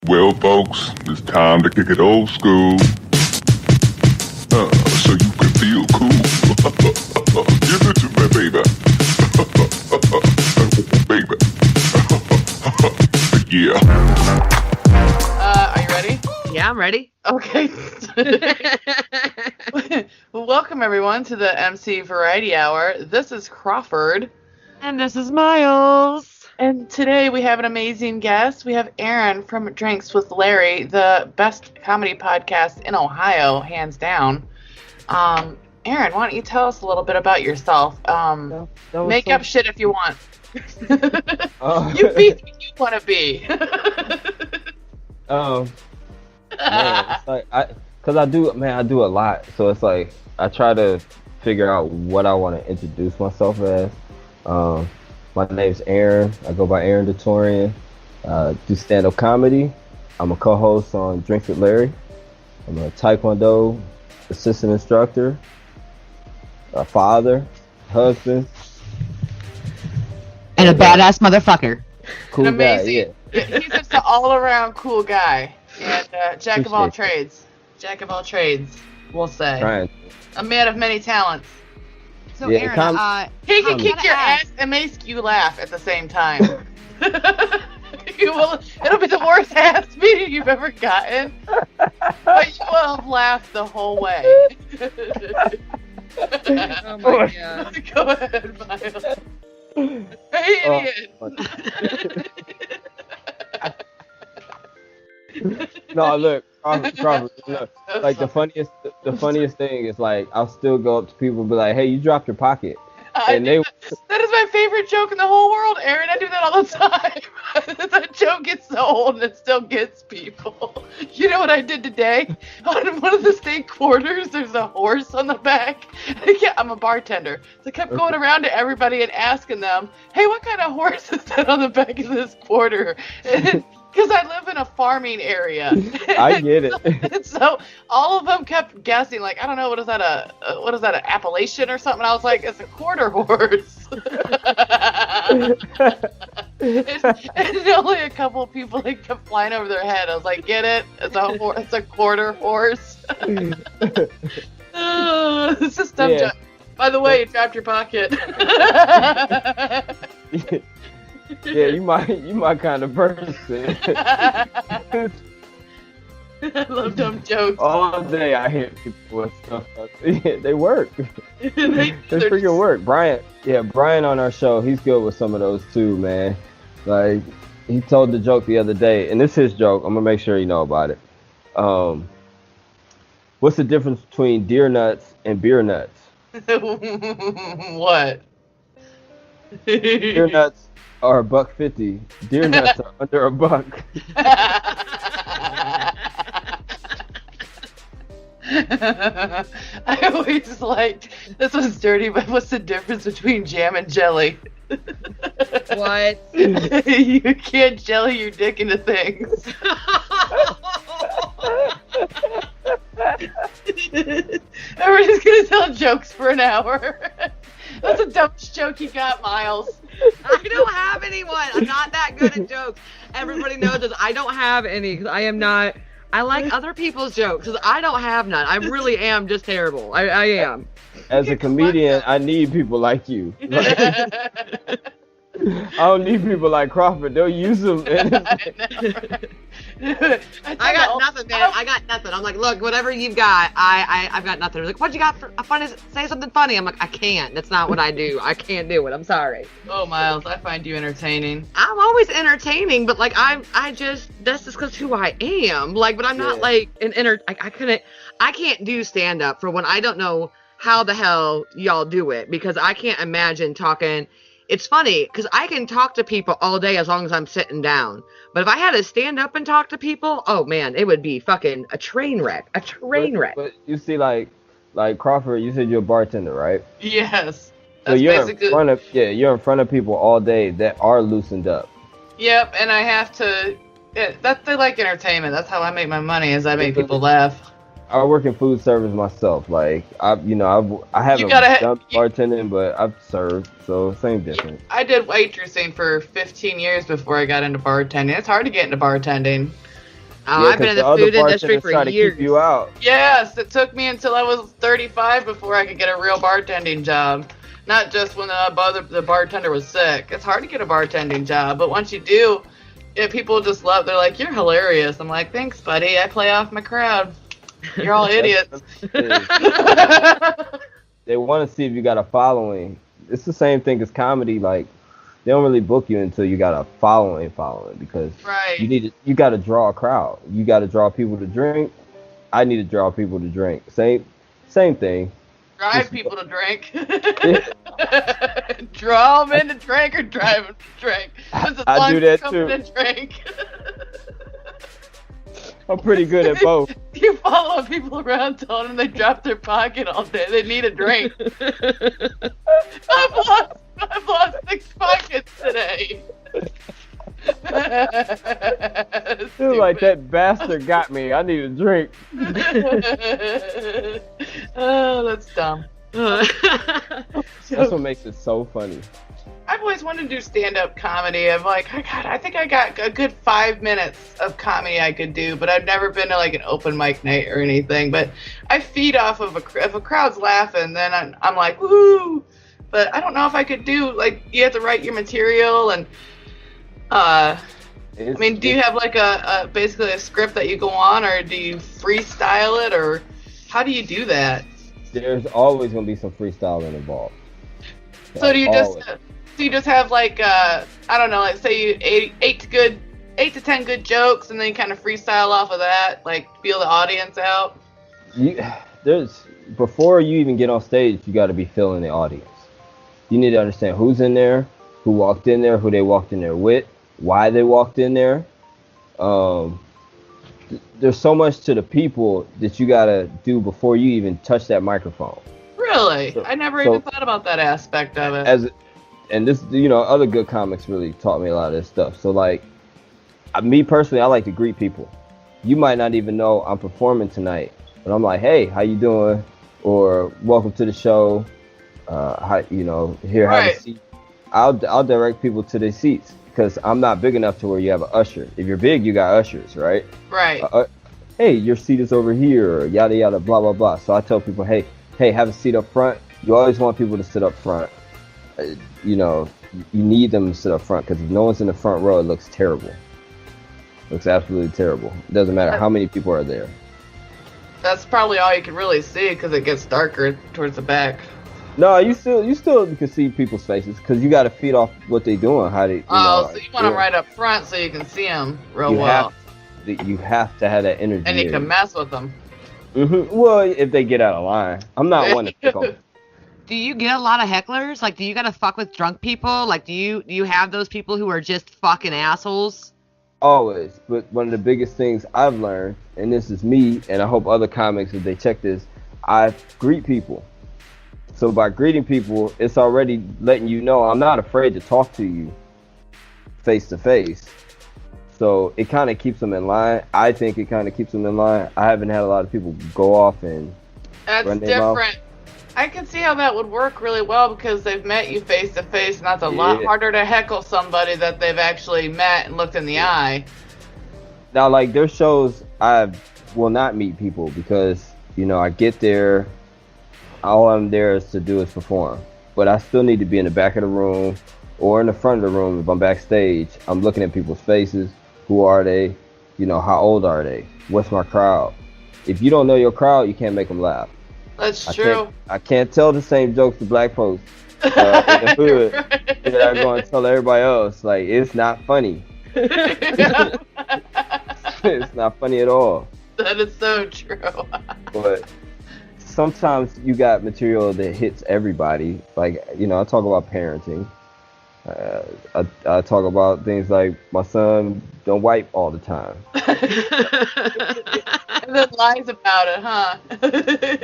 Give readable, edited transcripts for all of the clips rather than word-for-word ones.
Well, folks, it's time to kick it old school. So you can feel cool. Give it to me, baby. Baby. Yeah. Are you ready? Yeah, I'm ready. Okay. Well, welcome everyone to the MC Variety Hour. This is Crawford. And this is Miles. And today we have an amazing guest. We have Aaron from Drinks with Larry, the best comedy podcast in Ohio, hands down. Aaron, why don't you tell us a little bit about yourself? Make up shit if you want. You be who you want to be. Man, it's like I do a lot, so it's like I try to figure out what I want to introduce myself as. My name's Aaron. I go by Aaron DaTaurean. Do stand-up comedy. I'm a co-host on Drinks with Larry. I'm a Taekwondo assistant instructor, a father, husband, And a badass motherfucker. cool guy. Yeah. He's just an all-around cool guy. And jack of all trades. Jack of all trades, we'll say. Trying. A man of many talents. So Yeah, Aaron, He can kick your ass and make you laugh at the same time. It'll be the worst ass beating you've ever gotten. But you will have laughed the whole way. oh my god. Go ahead, Miles. Hey, idiot. No, look, Crawford, look. Like the funniest thing is like I'll still go up to people and be like, "Hey, you dropped your pocket," and that is my favorite joke in the whole world, Aaron. I do that all the time. That joke gets so old and it still gets people. You know what I did today? On one of the state quarters, there's a horse on the back. I'm a bartender, so I kept going around to everybody and asking them, "Hey, what kind of horse is that on the back of this quarter?" Because I live in a farming area. I get it. And so all of them kept guessing, like, I don't know, what is that, an Appalachian or something? I was like, it's a quarter horse. and only a couple of people that kept flying over their head. I was like, get it? It's a quarter horse. It's just dumb joke. By the way, you dropped your pocket. Yeah, you my kind of person. I love dumb jokes. All day I hear people with stuff. They work. They freaking just work. Brian on our show, he's good with some of those too, man. Like he told the joke the other day, and this is his joke. I'm gonna make sure you know about it. What's the difference between deer nuts and beer nuts? What? Deer nuts are $1.50. Deer nuts are under $1. I always liked, this was dirty, but what's the difference between jam and jelly? What? You can't jelly your dick into things. Everybody's gonna tell jokes for an hour. That's the dumbest joke you got, Miles. I don't have anyone. I'm not that good at jokes. Everybody knows this. I don't have any because I am not. I like other people's jokes because I don't have none. I really am just terrible. I am. As a comedian, I need people like you. I don't need people like Crawford. They'll use them. I got nothing, man. I got nothing. I'm like, look, whatever you've got, I've got nothing. They're like, what you got for funny? Say something funny. I'm like, I can't. That's not what I do. I can't do it. I'm sorry. Oh, Miles, I find you entertaining. I'm always entertaining, but like that's just because who I am. Like, but I'm not like I can't do stand up for when I don't know how the hell y'all do it because I can't imagine talking. It's funny because I can talk to people all day as long as I'm sitting down. But if I had to stand up and talk to people, oh man, it would be fucking a train wreck. A train wreck. But you see, like Crawford, you said you're a bartender, right? Yes. So you're in front of people all day that are loosened up. Yep, and I have to. They like entertainment. That's how I make my money. Is I make people laugh. I work in food service myself. Like I haven't done bartending, but I've served, so same difference. I did waitressing for 15 years before I got into bartending. It's hard to get into bartending. Oh, I've been in the food industry for try to years. keep you out. Yes, it took me until I was 35 before I could get a real bartending job. Not just when the bartender was sick. It's hard to get a bartending job, but once you do, people just love. They're like, "You're hilarious." I'm like, "Thanks, buddy. I play off my crowd. You're all idiots." They want to see if you got a following. It's the same thing as comedy. Like, they don't really book you until you got a following because Right. you got to draw a crowd. You got to draw people to drink. I need to draw people to drink. Same thing. Drive people to drink. Draw them in to drink or drive them to drink. I do that too. To drink. I'm pretty good at both. You follow people around telling them they dropped their pocket all day. They need a drink. I've lost 6 pockets today. Feel like that bastard got me. I need a drink. Oh, that's dumb. That's what makes it so funny. I've always wanted to do stand-up comedy. I'm like, oh God, I think I got a good 5 minutes of comedy I could do, but I've never been to like an open mic night or anything. But I feed off of if a crowd's laughing, then I'm like, woo! But I don't know if I could do, like, you have to write your material and, I mean, do you have like basically a script that you go on, or do you freestyle it, or how do you do that? There's always going to be some freestyling involved. So do you just have like I don't know, like say you 8 to 10 good jokes, and then you kind of freestyle off of that, like feel the audience out? Before you even get on stage, you got to be feeling the audience. You need to understand who's in there, who walked in there, who they walked in there with, why they walked in there. There's so much to the people that you got to do before you even touch that microphone. Really? I never even thought about that aspect of it. And this, other good comics really taught me a lot of this stuff. So, like, me personally, I like to greet people. You might not even know I'm performing tonight, but I'm like, hey, how you doing? Or welcome to the show. Have a seat. I'll direct people to their seats because I'm not big enough to where you have an usher. If you're big, you got ushers, right? Right. Hey, your seat is over here, or yada yada, blah blah blah. So I tell people, hey, have a seat up front. You always want people to sit up front. You need them to sit up front, because if no one's in the front row, it looks terrible. It looks absolutely terrible. It doesn't matter how many people are there. That's probably all you can really see, because it gets darker towards the back. No, you still can see people's faces, because you got to feed off what they're doing, how they. So you want them right up front so you can see them real well. You have to have that energy. And you can mess with them. Mm-hmm. Well, if they get out of line, I'm not one to pick on. Do you get a lot of hecklers? Like, do you gotta fuck with drunk people? Like, do you have those people who are just fucking assholes? Always. But one of the biggest things I've learned, and this is me, and I hope other comics, if they check this, I greet people. So by greeting people, it's already letting you know I'm not afraid to talk to you face to face. So it kind of keeps them in line. I think it kind of keeps them in line. I haven't had a lot of people go off and run their mouth. That's different. I can see how that would work really well, because they've met you face to face, and that's a lot harder to heckle somebody that they've actually met and looked in the eye. Now, like, there's shows I will not meet people because, I get there, all I'm there is to do is perform. But I still need to be in the back of the room or in the front of the room. If I'm backstage, I'm looking at people's faces. Who are they? How old are they? What's my crowd? If you don't know your crowd, you can't make them laugh. That's true. I can't tell the same jokes to black folks in the hood that I'm going to tell everybody else. Like, it's not funny. It's not funny at all. That is so true. But sometimes you got material that hits everybody. Like, I talk about parenting. I talk about things like my son don't wipe all the time. And then lies about it, huh?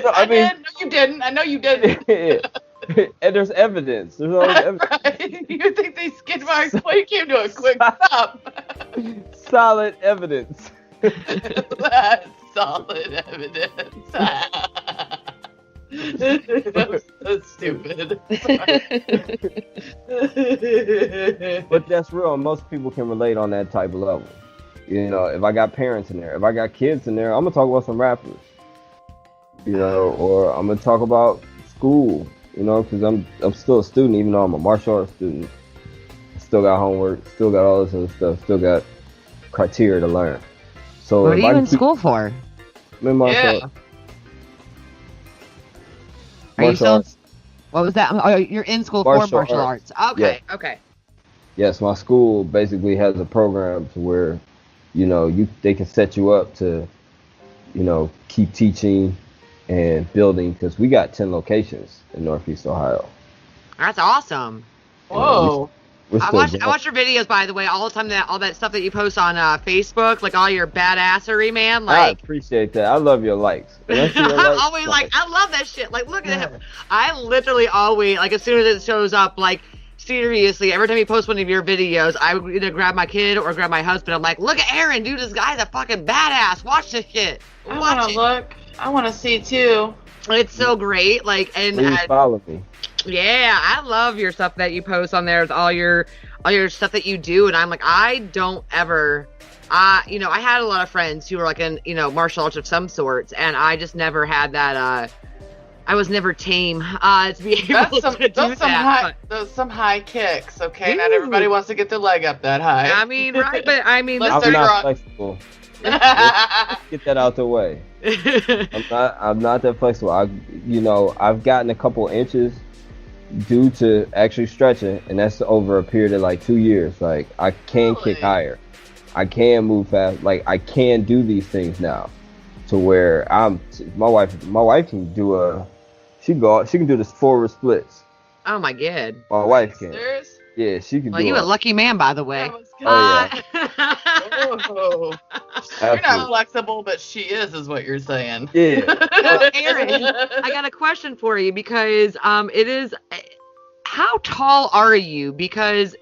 No, I mean, no, you didn't. I know you didn't. And there's evidence. There's always evidence. Right. You think they skid marks? Well, you came to a quick stop. Solid evidence. That's solid evidence. That's stupid. But that's real. Most people can relate on that type of level. You know, if I got parents in there, if I got kids in there, I'm gonna talk about some rappers. You know, or I'm gonna talk about school. You know, because I'm still a student, even though I'm a martial arts student. Still got homework, still got all this other stuff, still got criteria to learn. So What are you in school for? I'm in martial arts. Are you still? arts. What was that? Oh, you're in school for martial arts. Okay, okay. Yes, my school basically has a program to where, you know, they can set you up to, you know, keep teaching and building, because we got 10 locations in Northeast Ohio. That's awesome. Whoa. I watch your videos, by the way, all the time. All that stuff that you post on Facebook, like all your badassery, man. Like, I appreciate that. I love your likes. I'm always like, I love that shit. Like, look at him. I literally always, like, as soon as it shows up, like, seriously, every time you post one of your videos, I would either grab my kid or grab my husband. I'm like, look at Aaron, dude, this guy's a fucking badass. Watch this shit. I want to look. I want to see too. It's so great. Like, and please follow me. Yeah, I love your stuff that you post on there with all your stuff that you do, and I'm like, I don't ever, you know, I had a lot of friends who were like in, you know, martial arts of some sorts, and I just never had that. I was never tame to be able to do that. Those some high kicks, okay? Ooh. Not everybody wants to get their leg up that high. I mean, right? But I mean, I'm not flexible. Let's get that out the way. I'm not that flexible. I've gotten a couple inches due to actually stretching, and that's over a period of like 2 years. Like, I can kick higher, I can move fast, like I can do these things now, to where my wife can do she can do this forward splits. Oh my god, my wife can. Serious? Yeah, she can. Well, you a lucky man, by the way. Yeah. You're not flexible, but she is what you're saying. Yeah. Well, Aaron, I got a question for you, because it is, how tall are you? Because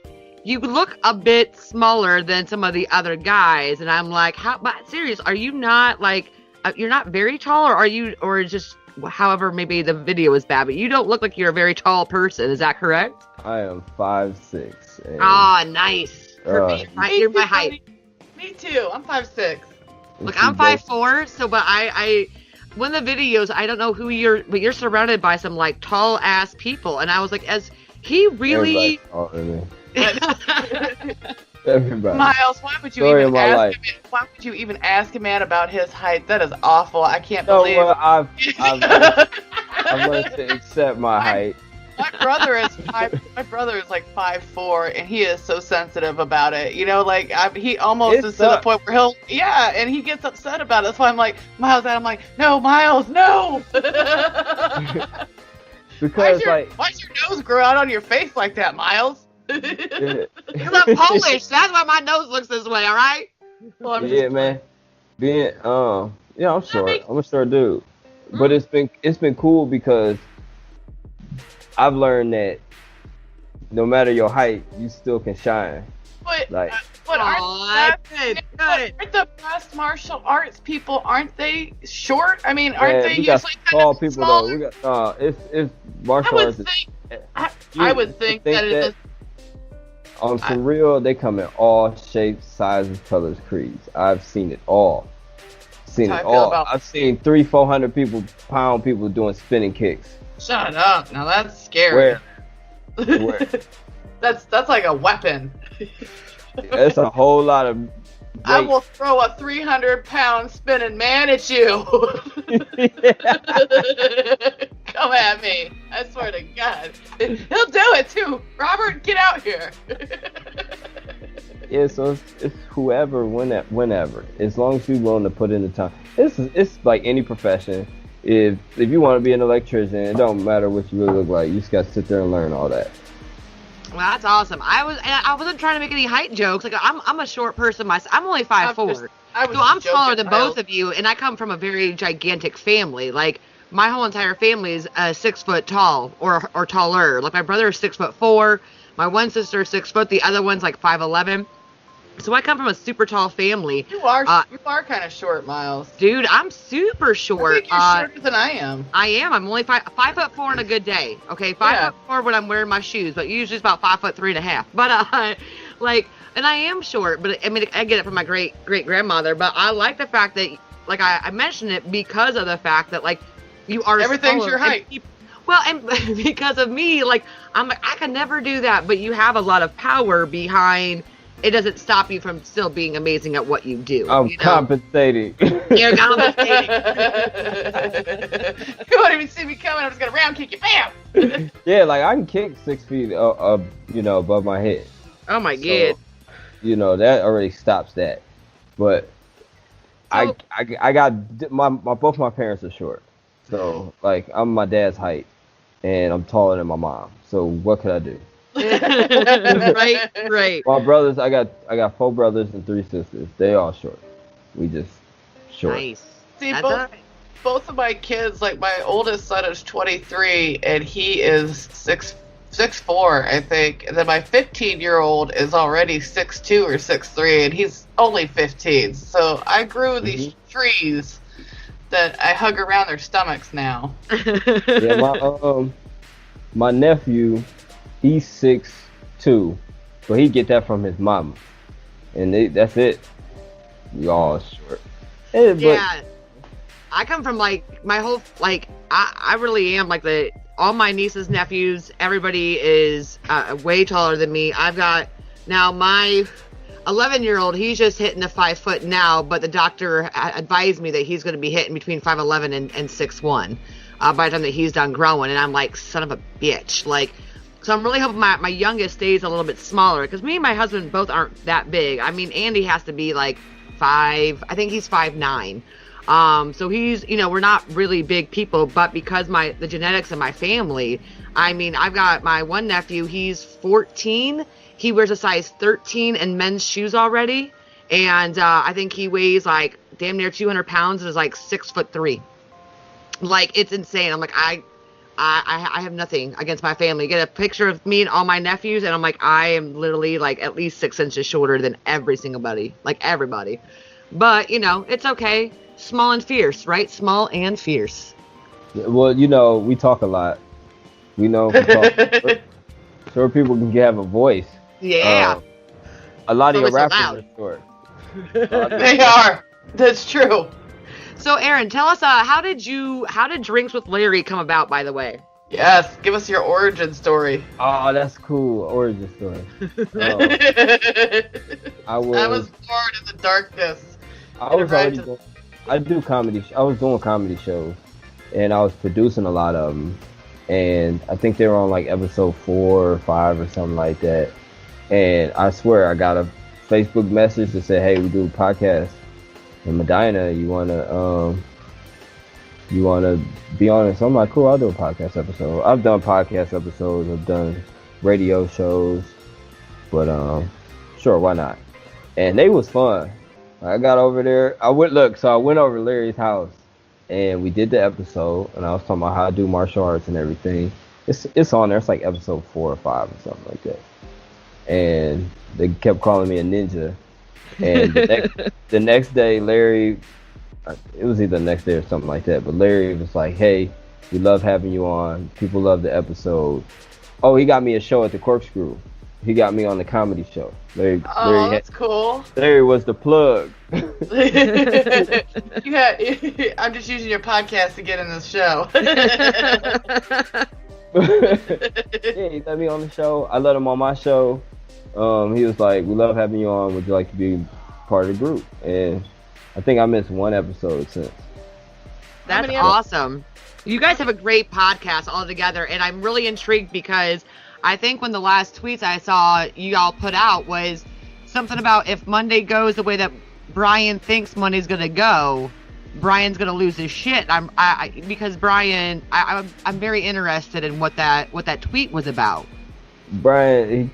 you look a bit smaller than some of the other guys, and I'm like, but serious, are you not like, you're not very tall, or just, however, maybe the video is bad, but you don't look like you're a very tall person. Is that correct? I am 5'6". Nice. You're my height. Me too. I'm 5'6". Look, I'm 5'4", so, but I one of the videos, I don't know who but you're surrounded by some, like, tall ass people, and I was like, he really? Everybody. Miles, why would you even ask a man about his height? That is awful. I can't believe. Well, I've learned to accept my height. My brother is like 5'4", and he is so sensitive about it. You know, like he almost is to the point where and he gets upset about it. That's why I'm like, Miles, and I'm like, no, Miles, no. Because why's your nose grow out on your face like that, Miles? Because I'm Polish. That's why my nose looks this way. All right. Well, man. I'm short. I'm a short dude, but it's been cool because I've learned that no matter your height, you still can shine. But aren't the best martial arts people, aren't they short? I mean, aren't they usually tall people smaller? Though? We got it's martial arts. I would think that it is. On some real, they come in all shapes, sizes, colors, creeds. I've seen it all. I've seen 300-400 pound people doing spinning kicks. Shut up! Now that's scary. Where? That's like a weapon. That's a whole lot of weight. I will throw a 300-pound spinning man at you. Come at me. I swear to God. He'll do it too. Robert, get out here. Yeah, so it's whoever, whenever. As long as you're willing to put in the time. It's like any profession. If you want to be an electrician, it don't matter what you really look like. You just got to sit there and learn all that. Well, that's awesome. I wasn't trying to make any height jokes. Like, I'm a short person myself. I'm only 5'4", so I'm taller than both of you, and I come from a very gigantic family. Like, my whole entire family is 6 foot tall or taller. Like, my brother is 6'4", my one sister is 6 foot, the other one's like 5'11". So I come from a super tall family. You are kind of short, Miles. Dude, I'm super short. I think you're shorter than I am. I am. I'm only 5'4" on a good day. Okay, 5'4" when I'm wearing my shoes, but usually it's about 5'3.5". But Like, and I am short, but I mean, I get it from my great grandmother. But I like the fact that, like, I mentioned it because of the fact that, like, you are Everything's smaller your height. Well, and because of me, like, I'm like, I can never do that. But you have a lot of power behind. It doesn't stop you from still being amazing at what you do. I'm compensating. You're compensating. You won't even see me coming. I'm just gonna round kick you, bam. Yeah, like I can kick 6 feet, above my head. Oh my So, god. that already stops that. But So- I got both my parents are short, so like I'm my dad's height, and I'm taller than my mom. So what could I do? right. My brothers, I got 4 brothers and 3 sisters. They all short. We just short. Nice. See, That's both, all right. both of my kids, like my oldest son is 23 and he is 6'4", I think. And then my 15-year-old is already 6'2" or 6'3", and he's only 15. So I grew these trees that I hug around their stomachs now. Yeah, my nephew, he's 6'2", but he get that from his mama, and that's it. We all short. Yeah. I come from like my whole like I really am like all my nieces, nephews, everybody is way taller than me. I've got now my 11-year-old, he's just hitting the 5 foot now, but the doctor advised me that he's going to be hitting between 5'11" and 6'1" by the time that he's done growing, and I'm like, son of a bitch. Like, so I'm really hoping my youngest stays a little bit smaller, because me and my husband both aren't that big. I mean, Andy has to be like 5, I think he's 5'9". So he's, we're not really big people, but because the genetics of my family, I mean, I've got my one nephew, he's 14. He wears a size 13 in men's shoes already. And, I think he weighs like damn near 200 pounds and is like 6'3". Like, it's insane. I'm like, I have nothing against my family. Get a picture of me and all my nephews, and I'm like, I am literally like at least 6 inches shorter than every single buddy, like everybody. But it's okay. Small and fierce, right? Small and fierce. Well, we talk a lot. We know short people can have a voice. Yeah. A lot of your So rappers loud. are short. They are. That's true. So, Aaron, tell us, how did Drinks with Larry come about, by the way? Yes, give us your origin story. Oh, that's cool. Origin story. I I was born in the darkness. I was already doing, I do comedy. I was doing comedy shows, and I was producing a lot of them. And I think they were on like episode 4 or 5 or something like that. And I swear I got a Facebook message that said, "Hey, we do a podcast in Medina. You wanna be on it?" So I'm like, "Cool, I'll do a podcast episode." I've done podcast episodes. I've done radio shows, but sure, why not? And they was fun. I got over there. I went over to Larry's house, and we did the episode, and I was talking about how I do martial arts and everything. It's on there. It's like episode 4 or 5 or something like that. And they kept calling me a ninja. And the next day, Larry, it was either the next day or something like that, but Larry was like, "Hey, we love having you on. People love the episode." Oh, he got me a show at the Corkscrew. He got me on the comedy show. Larry That's cool. Larry was the plug. I'm just using your podcast to get in this show. Yeah, he let me on the show. I let him on my show. He was like, "We love having you on. Would you like to be part of the group?" And I think I missed one episode since. That's awesome. You guys have a great podcast all together, and I'm really intrigued because I think one of the last tweets I saw you all put out was something about if Monday goes the way that Brian thinks Monday's gonna go, Brian's gonna lose his shit. Because Brian, I'm very interested in what that tweet was about. Brian,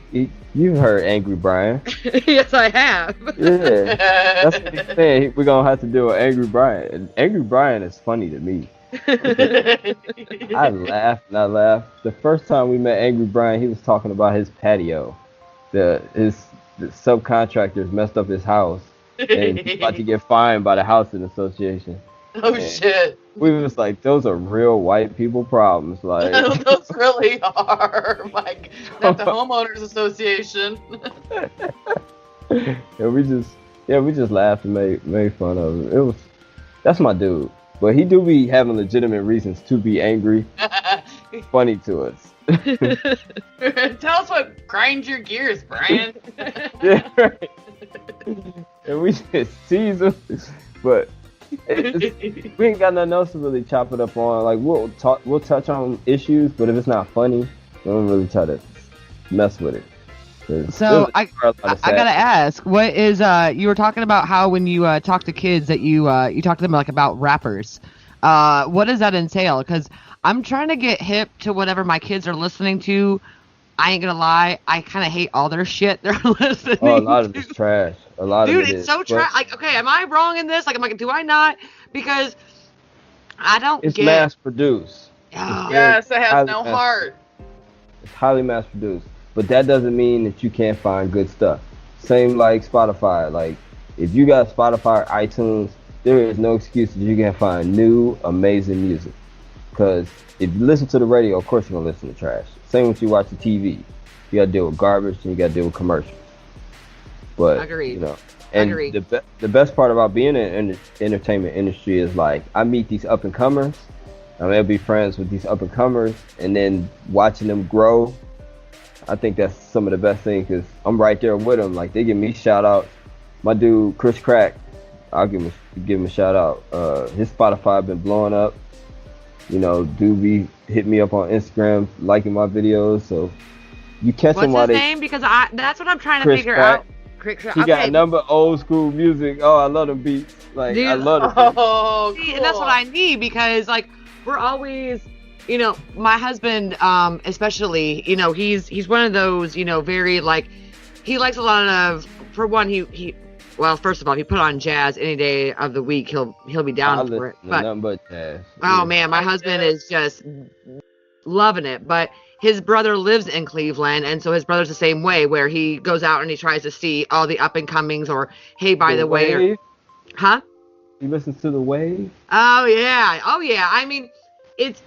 you've heard Angry Brian. Yes, I have. Yeah, that's what he's saying. We're gonna have to do an Angry Brian. And Angry Brian is funny to me. I laughed and I laughed. The first time we met Angry Brian, he was talking about his patio. The subcontractors messed up his house, and he's about to get fined by the housing association. Oh shit. We was like, those are real white people problems. Like, Those really are. Like, that's the homeowners association. we just laughed and made fun of him. That's my dude. But he do be having legitimate reasons to be angry. Funny to us. Tell us what grinds your gears, Brian. Yeah, right. And we just tease him. But we ain't got nothing else to really chop it up on. Like, we'll touch on issues, but if it's not funny, we don't really try to mess with it. So I gotta ask, what is you were talking about how when you talk to kids that you talk to them like about rappers. What does that entail? Because I'm trying to get hip to whatever my kids are listening to. I ain't gonna lie, I kind of hate all their shit they're listening to. Oh, a lot of it's trash. A lot of it is. Dude, it's so trash. Like, okay, am I wrong in this? Like, I'm like, do I not? Because I don't it's get. mass produced. Oh. Yes, it has no heart. It's highly mass produced. But that doesn't mean that you can't find good stuff. Same like Spotify. Like, if you got Spotify or iTunes, there is no excuse that you can't find new, amazing music. Because if you listen to the radio, of course you're going to listen to trash. Same with you watch the TV. You got to deal with garbage and you got to deal with commercials. But, Agreed. you know, and Agreed. the best part about being in the entertainment industry is like, I meet these up and comers. I'll be friends with these up and comers, and then watching them grow. I think that's some of the best things because I'm right there with them. Like, they give me shout outs. My dude Chris Crack, I'll give him a shout out. His Spotify been blowing up. You know, dude be hit me up on Instagram, liking my videos. So you catch him while What's his name? Because that's what I'm trying to Chris figure Pratt. out. He He got a number of old school music. Oh, I love them beats. Like, Dude, I love them. Oh, See, cool. and that's what I need because, like, we're always, you know, my husband, especially, you know, he's one of those, you know, very, like, he likes a lot of, for one, well, first of all, if he put on jazz any day of the week, he'll be down for it. But nothing but jazz. oh man, my husband is just loving it. But his brother lives in Cleveland, and so his brother's the same way, where he goes out and he tries to see all the up and comings, or hey, by the way, or, huh? He listens to the Wave. Oh yeah. I mean, it's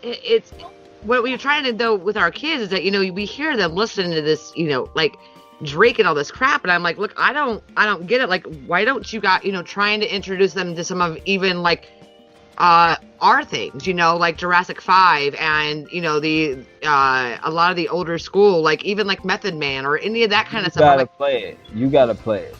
what we're trying to do with our kids is that, you know, we hear them listening to this, you know, like Drake and all this crap, and I'm like, look, I don't get it. Like, why don't you got, you know, trying to introduce them to some of even like our things, you know, like Jurassic 5 and, you know, the a lot of the older school, like even like Method Man or any of that kind of stuff. You gotta play it.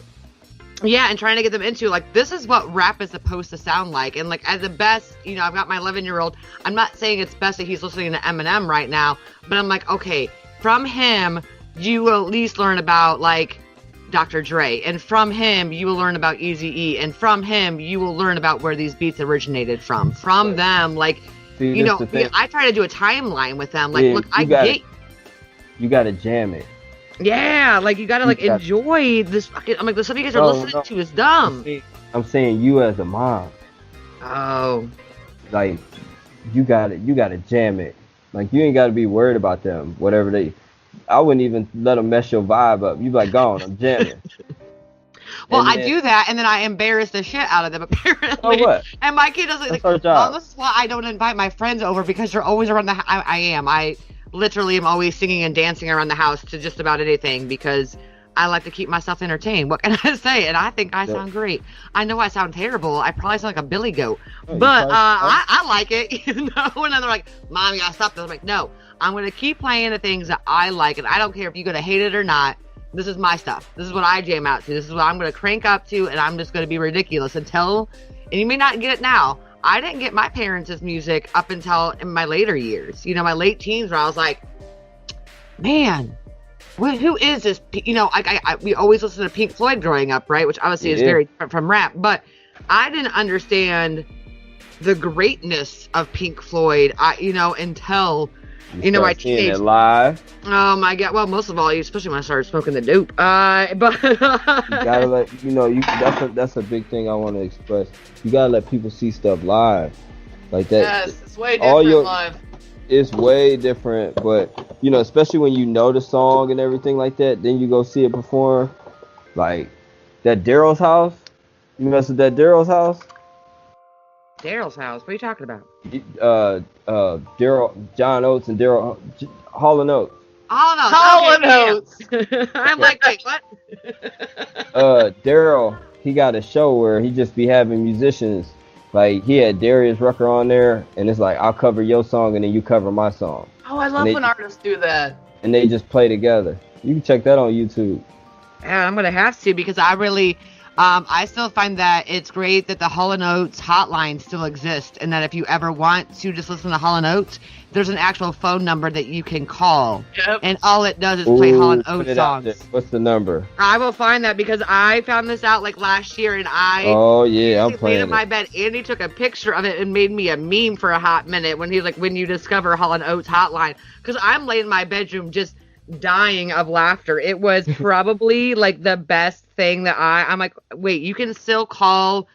Yeah, and trying to get them into, like, this is what rap is supposed to sound like. And, like, at the best, you know, I've got my 11-year-old. I'm not saying it's best that he's listening to Eminem right now, but I'm like, okay, from him, you will at least learn about, like, Dr. Dre. And from him, you will learn about Eazy-E. And from him, you will learn about where these beats originated from. From them, like, See, you know, I try to do a timeline with them. Like, yeah, look, you gotta jam it. Yeah, like, you gotta, like, enjoy this fucking, I'm like, the stuff you guys are listening to is dumb. I'm saying you as a mom. Oh. Like, you gotta jam it. Like, you ain't gotta be worried about them, whatever I wouldn't even let them mess your vibe up. You be like, go on, I'm jamming. Well, I do that, and then I embarrass the shit out of them, apparently. Oh, what? And my kid doesn't, That's our job. This is why I don't invite my friends over, because they're always around the house. I literally am always singing and dancing around the house to just about anything, because I like to keep myself entertained. What can I say? And I think I sound great. I know I sound terrible. I probably sound like a billy goat. But I like it, you know? And then they're like, Mom, you gotta stop this. I'm like, no, I'm going to keep playing the things that I like. And I don't care if you're going to hate it or not. This is my stuff. This is what I jam out to. This is what I'm going to crank up to. And I'm just going to be ridiculous until, and you may not get it now. I didn't get my parents' music up until in my later years. You know, my late teens, where I was like, man, who is this? You know, we always listened to Pink Floyd growing up, right? Which obviously is very different from rap. But I didn't understand the greatness of Pink Floyd, you know, until, you know, my teenage live. Oh my God! Well, most of all, especially when I started smoking the dope. But you gotta let that's a big thing I want to express. You gotta let people see stuff live, like that. Yes, it's way different live. It's way different, but you know, especially when you know the song and everything like that, then you go see it perform. Like that Daryl's house. You mess with that Daryl's house. Daryl's house. What are you talking about? John Oates and Daryl Hall and Oates. Hall and Oates. I'm like, wait, what? Daryl, he got a show where he just be having musicians. Like, he had Darius Rucker on there, and it's like, I'll cover your song and then you cover my song. Oh, I love when artists do that. And they just play together. You can check that on YouTube. Yeah, I'm gonna have to, because I really, I still find that it's great that the Hall & Oates hotline still exists, and that if you ever want to just listen to Hall & Oates, there's an actual phone number that you can call. Yep. And all it does is play Hall & Oates songs. What's the number? I will find that, because I found this out like last year, and I'm playing laid in my bed. Andy took a picture of it and made me a meme for a hot minute when he was like, when you discover Hall & Oates hotline, because I'm laying in my bedroom just dying of laughter. It was probably like the best thing that I'm like, wait, you can still call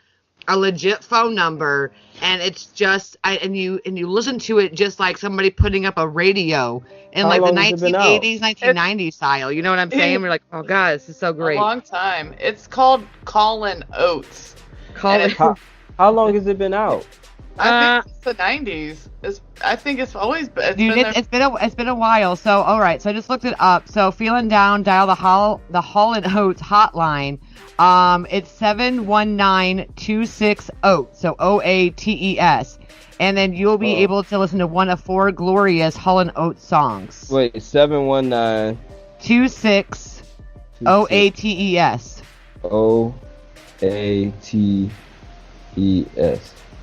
a legit phone number, and it's just and you listen to it just like somebody putting up a radio in like the 1980s, 1990s style. You know what I'm saying? We're like, oh god, this is so great. A long time. It's called Callin' Oates. How long has it been out? I think it's the 90s. I think it's always been. It's been a while. So all right. So I just looked it up. So feeling down, dial the Hall & Oates hotline. It's 719-26-OATES. So OATES. And then you'll be able to listen to one of 4 glorious Hall & Oates songs. Wait, 719-26 OATES. OATES.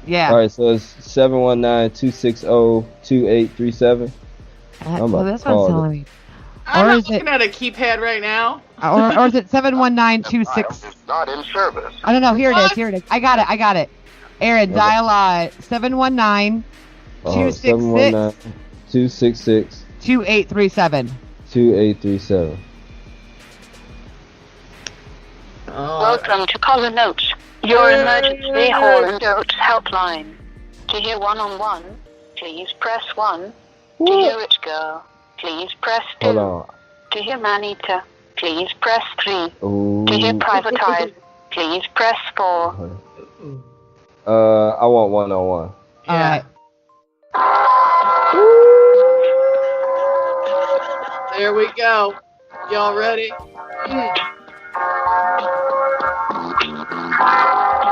Yeah. All right, so it's 719-260-2837. Well, this one's telling me. I'm not looking at a keypad right now. Or is it 719-26? Not in service. I don't know. Here it is. I got it. Aaron, dial 719-266. 266 2837. 2837. Welcome to Call & Oates, your emergency Hall & Oates helpline. To hear one-on-one, please press 1. To hear it go, please press 2. Hold on. To hear man-eater, please press 3. Ooh. To hear privatize, please press 4. I want one-on-one. Yeah. There we go. Y'all ready?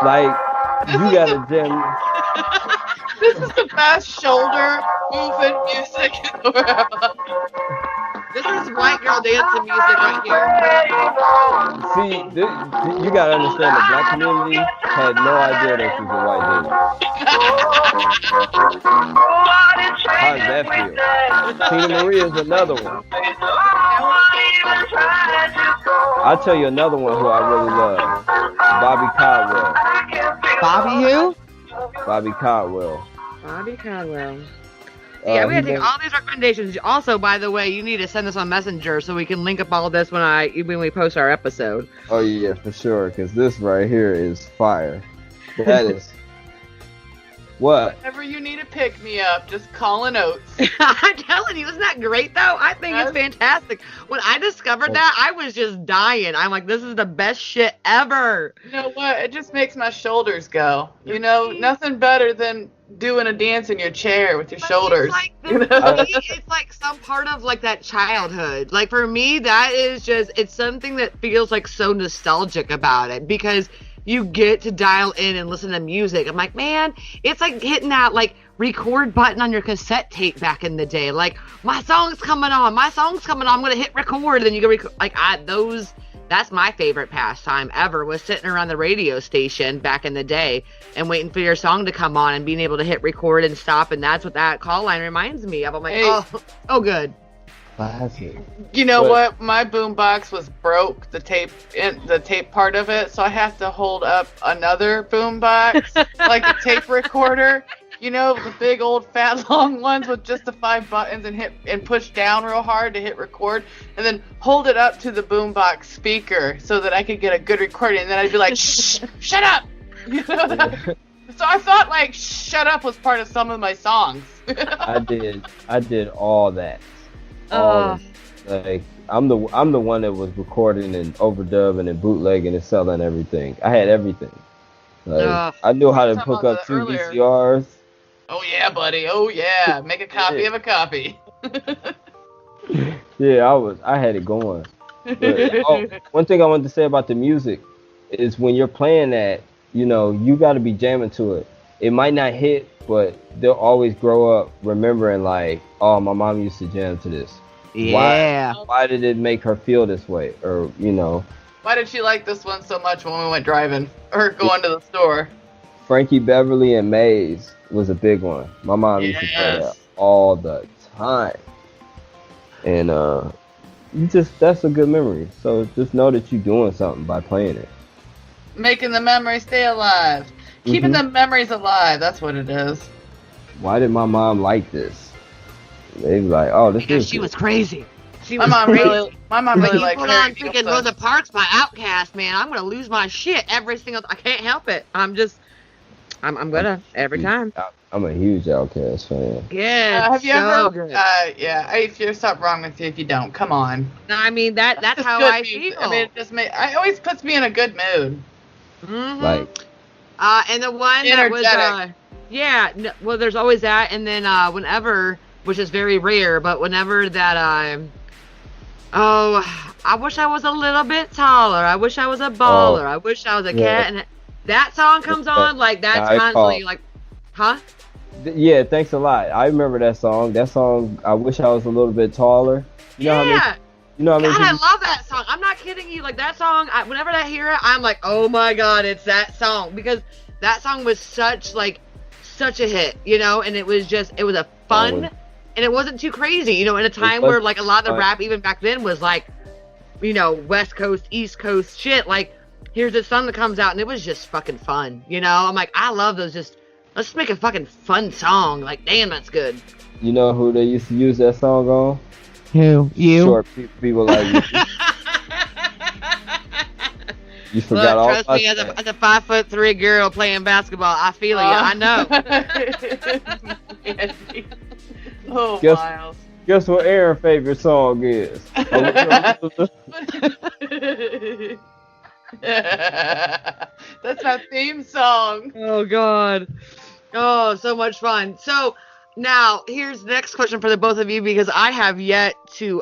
Like, you got a gym. This is the best shoulder moving music in the world. This is white girl dancing music right here. See, you gotta understand, the black community had no idea this was a white dude. How does that feel? Tina Marie is another one. I'll tell you another one who I really love. Bobby Caldwell. Bobby who? Bobby Caldwell. Bobby Caldwell. Yeah, we gotta take all these recommendations. Also, by the way, you need to send this on Messenger so we can link up all this when we post our episode. Oh yeah, for sure, because this right here is fire. That is. What? Whenever you need a pick-me-up, just call an Oates. I'm telling you, isn't that great though? I think it's fantastic. When I discovered that, I was just dying. I'm like, this is the best shit ever. You know what? It just makes my shoulders go. You know, nothing better than doing a dance in your chair with your shoulders. It's like some part of like that childhood. Like for me, that is just, it's something that feels like so nostalgic about it, because you get to dial in and listen to music. I'm like, man, it's like hitting that like record button on your cassette tape back in the day. Like, my song's coming on, I'm gonna hit record, and then you go record. Like, that's my favorite pastime ever, was sitting around the radio station back in the day and waiting for your song to come on and being able to hit record and stop. And that's what that call line reminds me of. I'm like, oh good. Classic. You know what? My boombox was broke, the tape part of it, so I have to hold up another boombox, like a tape recorder. You know, the big old fat long ones with just the 5 buttons, and push down real hard to hit record, and then hold it up to the boombox speaker so that I could get a good recording. And then I'd be like, shh, shut up. You know that? So I thought like shut up was part of some of my songs. I did all that. Like, I'm the one that was recording and overdubbing and bootlegging and selling everything. I had everything. Like, I knew how to Talking hook about up the 2 earlier- VCRs. Oh yeah, buddy. Oh yeah. Make a copy of a copy. Yeah, I had it going. But, one thing I wanted to say about the music is when you're playing that, you got to be jamming to it. It might not hit, but they'll always grow up remembering like, oh, my mom used to jam to this. Yeah. Why did it make her feel this way? Or, Why did she like this one so much when we went driving or going to the store? Frankie Beverly and Maze was a big one. My mom used to play that all the time. And that's a good memory. So just know that you're doing something by playing it. Making the memory stay alive. Keeping the memories alive. That's what it is. Why did my mom like this? They be like, oh, this Because is she good. was crazy. She My was mom crazy. really You liked put Harry on freaking Nilsson. Rosa Parks by Outkast, man. I'm gonna lose my shit every single. I can't help it. I'm gonna every time. I'm a huge Outkast fan. Yeah. Have you so ever? Good. Yeah. There's something wrong with you if you don't. Come on. No, I mean that's It's how good I music. feel. I mean, it just it always puts me in a good mood. Mhm. Like, And the one that was Energetic. well, there's always that, and then whenever, which is very rare, but whenever that I wish I was a little bit taller. I wish I was a baller. I wish I was a cat. And that song comes on, like that's constantly like, huh? Yeah, thanks a lot. I remember that song. That song, I wish I was a little bit taller. You know Yeah. what I mean? God, I love that song. I'm not kidding you. Like that song, whenever I hear it, I'm like, oh my God, it's that song, because that song was such a hit, and it was a fun, and it wasn't too crazy, in a time where like a lot of the rap even back then was like, West Coast, East Coast shit. Like, here's this song that comes out, and it was just fucking fun, I'm like, I love those. Let's just make a fucking fun song. Like, damn, that's good. You know who they used to use that song on? Who? You? Short people like you. You forgot all trust about me, as that. a 5'3" girl playing basketball, I feel you. I know. Oh, Guess- Miles. Guess what Aaron's favorite song is? That's my theme song. Oh God. Oh, so much fun. So now here's the next question for the both of you, because I have yet to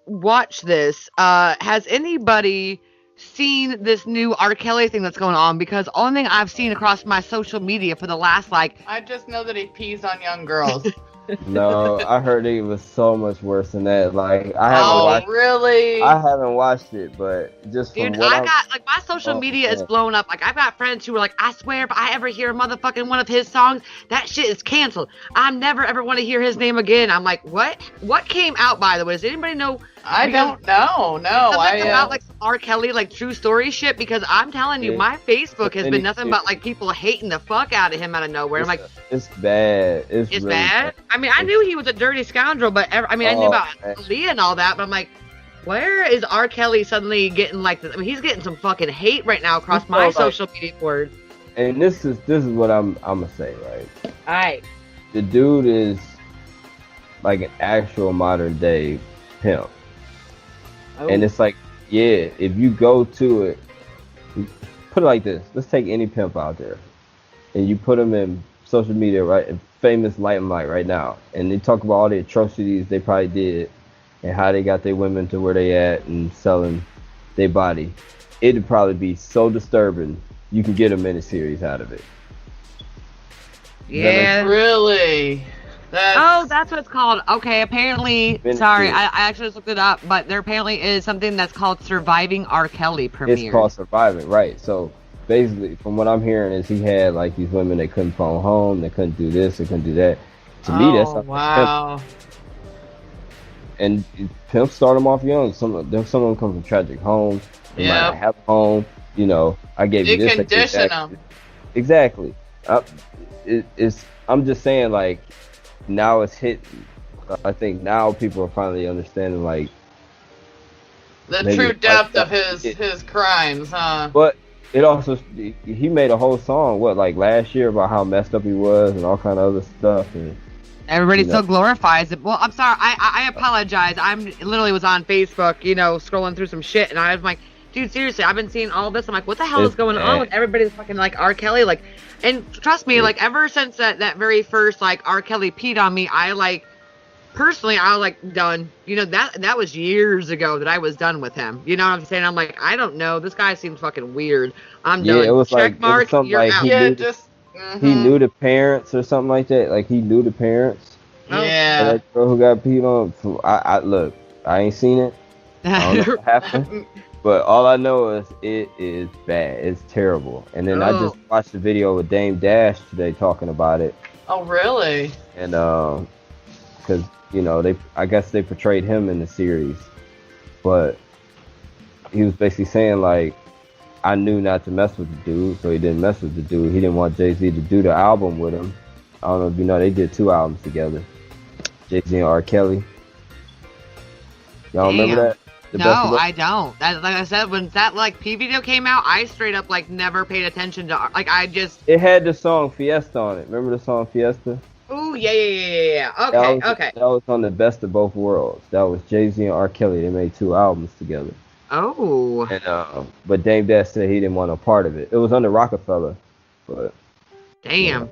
watch this. Has anybody seen this new R. Kelly thing that's going on? Because only thing I've seen across my social media for the last I just know that he pees on young girls. No, I heard it was so much worse than that. Like, I haven't watched. Really? I haven't watched it, but just from Dude, what I got, like, my social Oh, media is man. blown up. Like, I've got friends who are like, I swear if I ever hear a motherfucking one of his songs, that shit is canceled. I never ever want to hear his name again. I'm like, what? What came out, by the way? Does anybody know? I don't know. No, Something about like R. Kelly, like true story shit, because I'm telling you, Yeah. my Facebook has been Any- nothing but like people hating the fuck out of him out of nowhere. I'm like, it's bad. It's it's really bad. I mean, I knew he was a dirty scoundrel, but I knew Oh, about man. Aaliyah and all that, but I'm like, where is R. Kelly suddenly getting like this? I mean, he's getting some fucking hate right now across You my know, like- social media boards. And this is what I'm gonna say, right? All right. The dude is like an actual modern day pimp. Oh. And it's like, yeah, if you go to it, put it like this. Let's take any pimp out there, and you put them in social media, right, in famous limelight right now, and they talk about all the atrocities they probably did, and how they got their women to where they at and selling their body. It'd probably be so disturbing. You can get a miniseries out of it. Yeah. Really? Oh, that's what it's called. Okay, apparently, Been sorry, through. I actually just looked it up, but there apparently is something that's called Surviving R. Kelly premiere. It's called Surviving, right? So basically, from what I'm hearing, is he had like these women that couldn't phone home, they couldn't do this, they couldn't do that. To me, that's not wow. And pimps start them off young. Some of them come from tragic homes. They might Yep. not have a home. I gave you You this. I gave condition that. them. Exactly. I'm just saying, like, now it's hit. I think now people are finally understanding, like, The maybe true it's depth like of that. his crimes, huh? But it also, he made a whole song, like last year, about how messed up he was and all kind of other stuff. And Everybody You still know. glorifies it. Well, I'm sorry. I apologize. I'm literally was on Facebook, scrolling through some shit, and I was like, dude, seriously, I've been seeing all this. I'm like, what the hell is It's going on bad. with everybody's fucking like R. Kelly? Like, and trust me, like ever since that very first like R. Kelly peed on me, I like personally, I was like done. You know, that was years ago that I was done with him. You know what I'm saying? I'm like, I don't know. This guy seems fucking weird. I'm done. Yeah, it was Check like mark. it was something You're like out. he Yeah, knew just. he knew the parents or something like that. Like he knew the parents. Oh. Yeah. That girl who got peed on. I look. I ain't seen it. I don't know what happened. But all I know is it is bad. It's terrible. And then I Oh. just watched the video with Dame Dash today talking about it. Oh, really? And because you know I guess they portrayed him in the series, but he was basically saying like, I knew not to mess with the dude, so he didn't mess with the dude. He didn't want Jay-Z to do the album with him. I don't know if you know, they did 2 albums together. Jay-Z and R. Kelly. Y'all remember Damn. that? The No, Best of Both- I don't. That, like I said, when that like P video came out, I straight up like never paid attention to like I just. It had the song Fiesta on it. Remember the song Fiesta? Ooh, yeah. That Okay, was, okay. That was on the Best of Both Worlds. That was Jay-Z and R. Kelly. They made 2 albums together. Oh. And but Dame Dash said he didn't want a part of it. It was under Rockefeller, but Damn.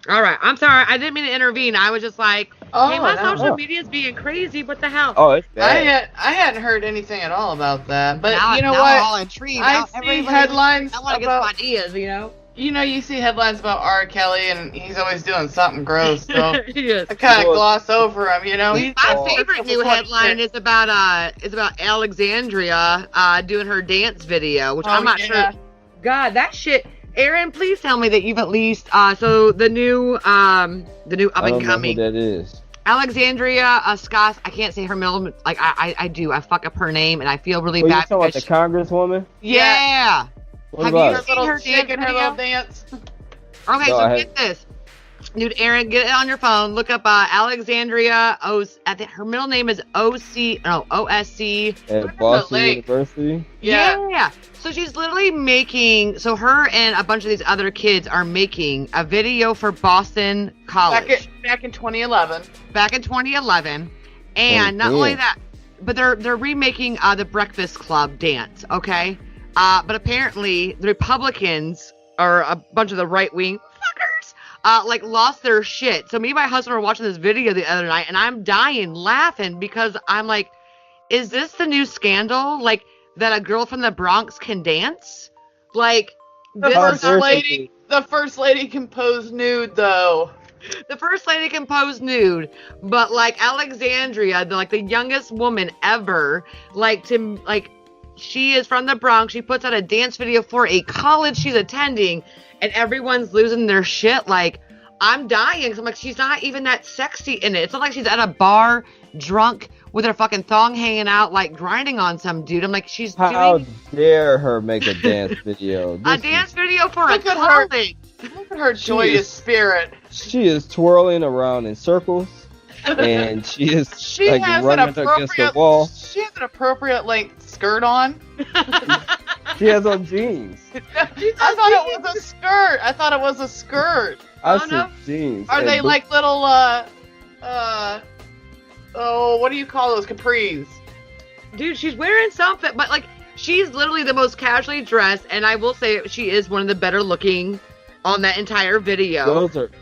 All right, I'm sorry. I didn't mean to intervene. I was just like, hey, my no. social media's being crazy. What the hell? oh, it's bad. I hadn't heard anything at all about that. But now, you know now what? I'm all intrigued. I Now see everybody- headlines I want to get about. some ideas, you know? You see headlines about R. Kelly, and he's always doing something gross. So Yes. I kind of Well, gloss over him. You know, he's My favorite new headline is about Alexandria doing her dance video, which I'm not sure. God, that shit. Aaron, please tell me that you've at least so the new up I and don't know who coming that is. Alexandria Scott. I can't say her middle. Like I do. I fuck up her name, and I feel really Oh, you bad. talking about the because Congresswoman? yeah. What Have about you it? seen her shaking dance her video? little dance. Okay, No, so I get this. Dude, Aaron, get it on your phone. Look up Alexandria. I think her middle name is OSC. At Boston link. University? Yeah. So she's literally making. So her and a bunch of these other kids are making a video for Boston College Back in 2011. back in 2011, and not only yeah. that, but they're remaking the Breakfast Club dance. Okay. But apparently the Republicans or a bunch of the right wing fuckers like lost their shit. So me and my husband were watching this video the other night, and I'm dying laughing because I'm like, is this the new scandal? Like that a girl from the Bronx can dance? Like The this first is lady. The first lady can pose nude, though. the first lady can pose nude, but like Alexandria, the youngest woman ever, she is from the Bronx. She puts out a dance video for a college she's attending, and everyone's losing their shit. Like, I'm dying. 'Cause I'm like, she's not even that sexy in it. It's not like she's at a bar drunk with her fucking thong hanging out, like grinding on some dude. I'm like, she's How doing dare her make a dance video? a dance video for a Look at her. college. Look at her joyous spirit. She is twirling around in circles, and she is She like has an running against the appropriate. wall. She has an appropriate length skirt on. She has on jeans. I thought it was a skirt. I thought it was a skirt. I Oh, see no. jeans. Are and they blue- like little what do you call those, capris? Dude, she's wearing something, but like she's literally the most casually dressed, and I will say she is one of the better looking on that entire video.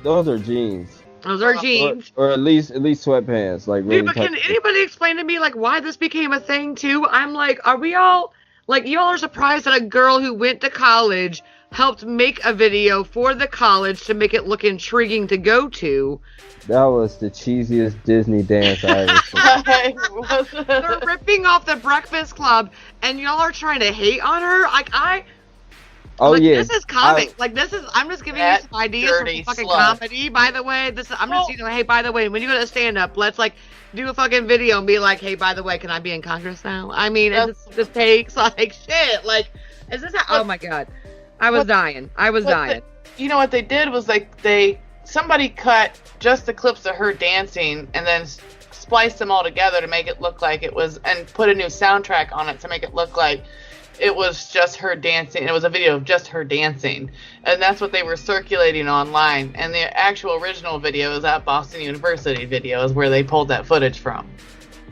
Those are jeans, Those are jeans. or at least sweatpants, like really Dude, but tight. can anybody explain to me like why this became a thing too? I'm like, are we all like y'all are surprised that a girl who went to college helped make a video for the college to make it look intriguing to go to? That was the cheesiest Disney dance I ever seen. They're ripping off the Breakfast Club, and y'all are trying to hate on her. Oh like, yeah, this is comic. I'm just giving you That some ideas for dirty fucking slut. comedy. By the way, I'm just hey, by the way, when you go to stand up, let's like do a fucking video and be like, hey, by the way, can I be in Congress now? I mean, this takes like shit. Like, is this? Oh my god, I was dying. You know what they did was somebody cut just the clips of her dancing and then spliced them all together to make it look like it was, and put a new soundtrack on it to make it look like it was just her dancing. It was a video of just her dancing, and that's what they were circulating online. And the actual original video is at Boston University video is where they pulled that footage from.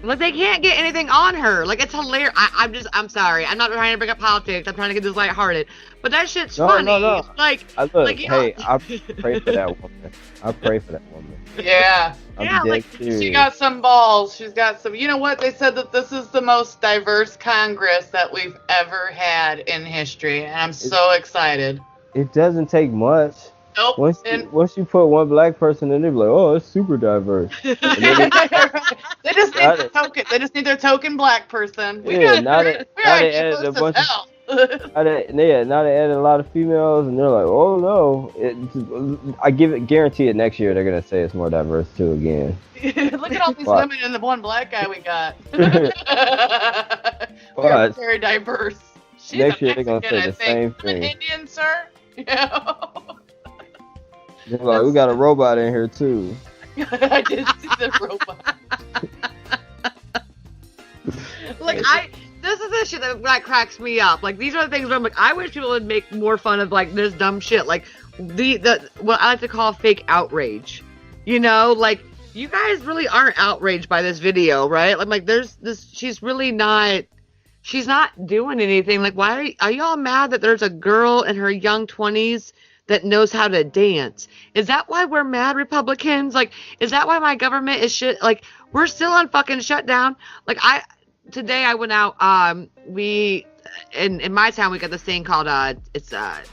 Like, they can't get anything on her. Like, it's hilarious. I'm sorry. I'm not trying to bring up politics. I'm trying to get this lighthearted. But that shit's funny. No. Like, I pray for that woman. I pray for that woman. Yeah. I'm Yeah, dead like, serious. She got some balls. She's got some. You know what? They said that this is the most diverse Congress that we've ever had in history. And I'm so excited. It doesn't take much. Nope. Once you put one black person in, they're like, oh, it's super diverse. And then They just need their token. They just need their token black person. now they added a bunch of. Now they added a lot of females, and they're like, oh no. I guarantee it next year they're gonna say it's more diverse too again. Look at all these women and the one black guy we got. We're very diverse. She's next a year they're Mexican, gonna say the same thing. An Indian, sir? Yeah. They're like, we got a robot in here too. I did see the robot. This is the shit that cracks me up. Like, these are the things where I'm like, I wish people would make more fun of, like, this dumb shit. Like, the what I like to call fake outrage. You know, like, you guys really aren't outraged by this video, right? Like there's this, she's not doing anything. Like, why are y'all mad that there's a girl in her young 20s that knows how to dance? Is that why we're mad, Republicans? Like, is that why my government is shit? Like, we're still on fucking shutdown. Like, today I went out, we, in my town, we got this thing called,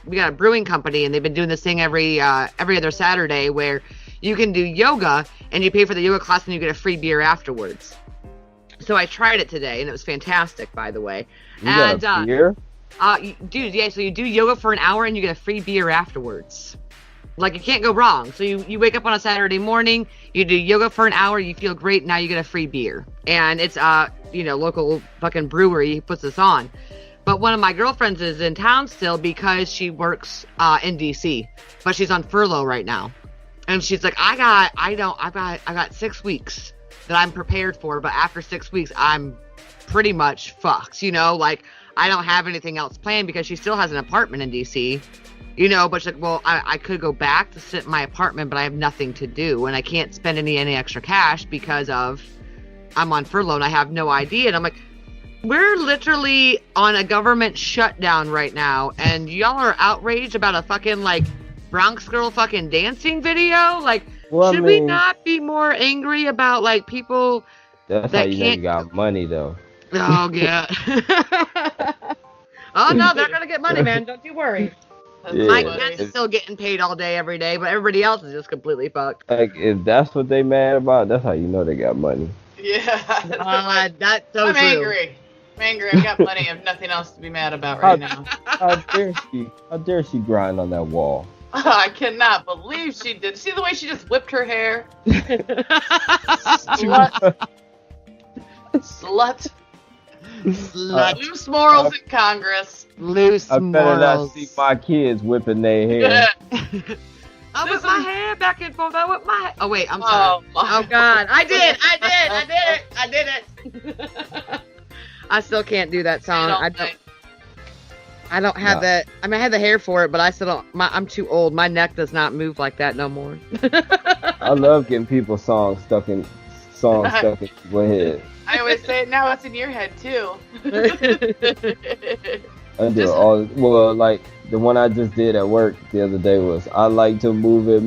we got a brewing company, and they've been doing this thing every other Saturday where you can do yoga, and you pay for the yoga class, and you get a free beer afterwards. So I tried it today, and it was fantastic, by the way. You got a beer? Dude, yeah, so you do yoga for an hour, and you get a free beer afterwards. Like, you can't go wrong. So you wake up on a Saturday morning, you do yoga for an hour, you feel great, now you get a free beer. And it's, local fucking brewery puts this on. But one of my girlfriends is in town still because she works in DC, but she's on furlough right now. And she's like, I got 6 weeks that I'm prepared for, but after 6 weeks, I'm pretty much fucked, like, I don't have anything else planned because she still has an apartment in DC, but she's like, well, I could go back to sit in my apartment, but I have nothing to do, and I can't spend any extra cash because I'm on furlough and I have no idea. And I'm like, we're literally on a government shutdown right now, and y'all are outraged about a fucking, like, Bronx girl fucking dancing video? Like, should we not be more angry about, like, people that's that how you know you got money, though. Oh, yeah. Oh, no, they're gonna get money, man. Don't you worry. Yeah. My cat is still getting paid all day, every day, but everybody else is just completely fucked. Like, if that's what they mad about, that's how you know they got money. Yeah. That's so I'm true. angry. I've got plenty of nothing else to be mad about right now. How dare she grind on that wall? Oh, I cannot believe she did. See the way she just whipped her hair? Slut. Loose morals in Congress. Loose I better not morals. see my kids whipping their hair. I whip my hair back and forth. I whip my hair. Oh, wait, I'm sorry. Oh, God. I did it. I still can't do that song. I don't have that. I mean, I had the hair for it, but I still don't. I'm too old. My neck does not move like that no more. I love getting people's songs stuck in my head. I always say it now. It's in your head too. I do all. Well, like the one I just did at work the other day was "I like to move it."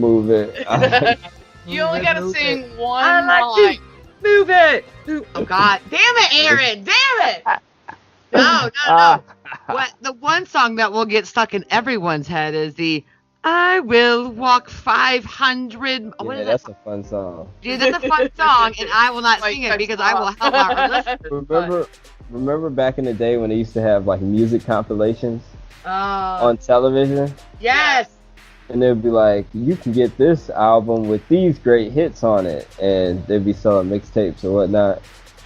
You only gotta sing one I like line. to move it. Oh God! Damn it, Aaron! Damn it! No. What the one song that will get stuck in everyone's head is the "I will walk 500." Yeah, that's a fun song. Dude, that's a fun song, and I will not sing it because I will help our listeners. Remember back in the day when they used to have like music compilations on television? Yes. And they'd be like, you can get this album with these great hits on it, and they'd be selling mixtapes or whatnot.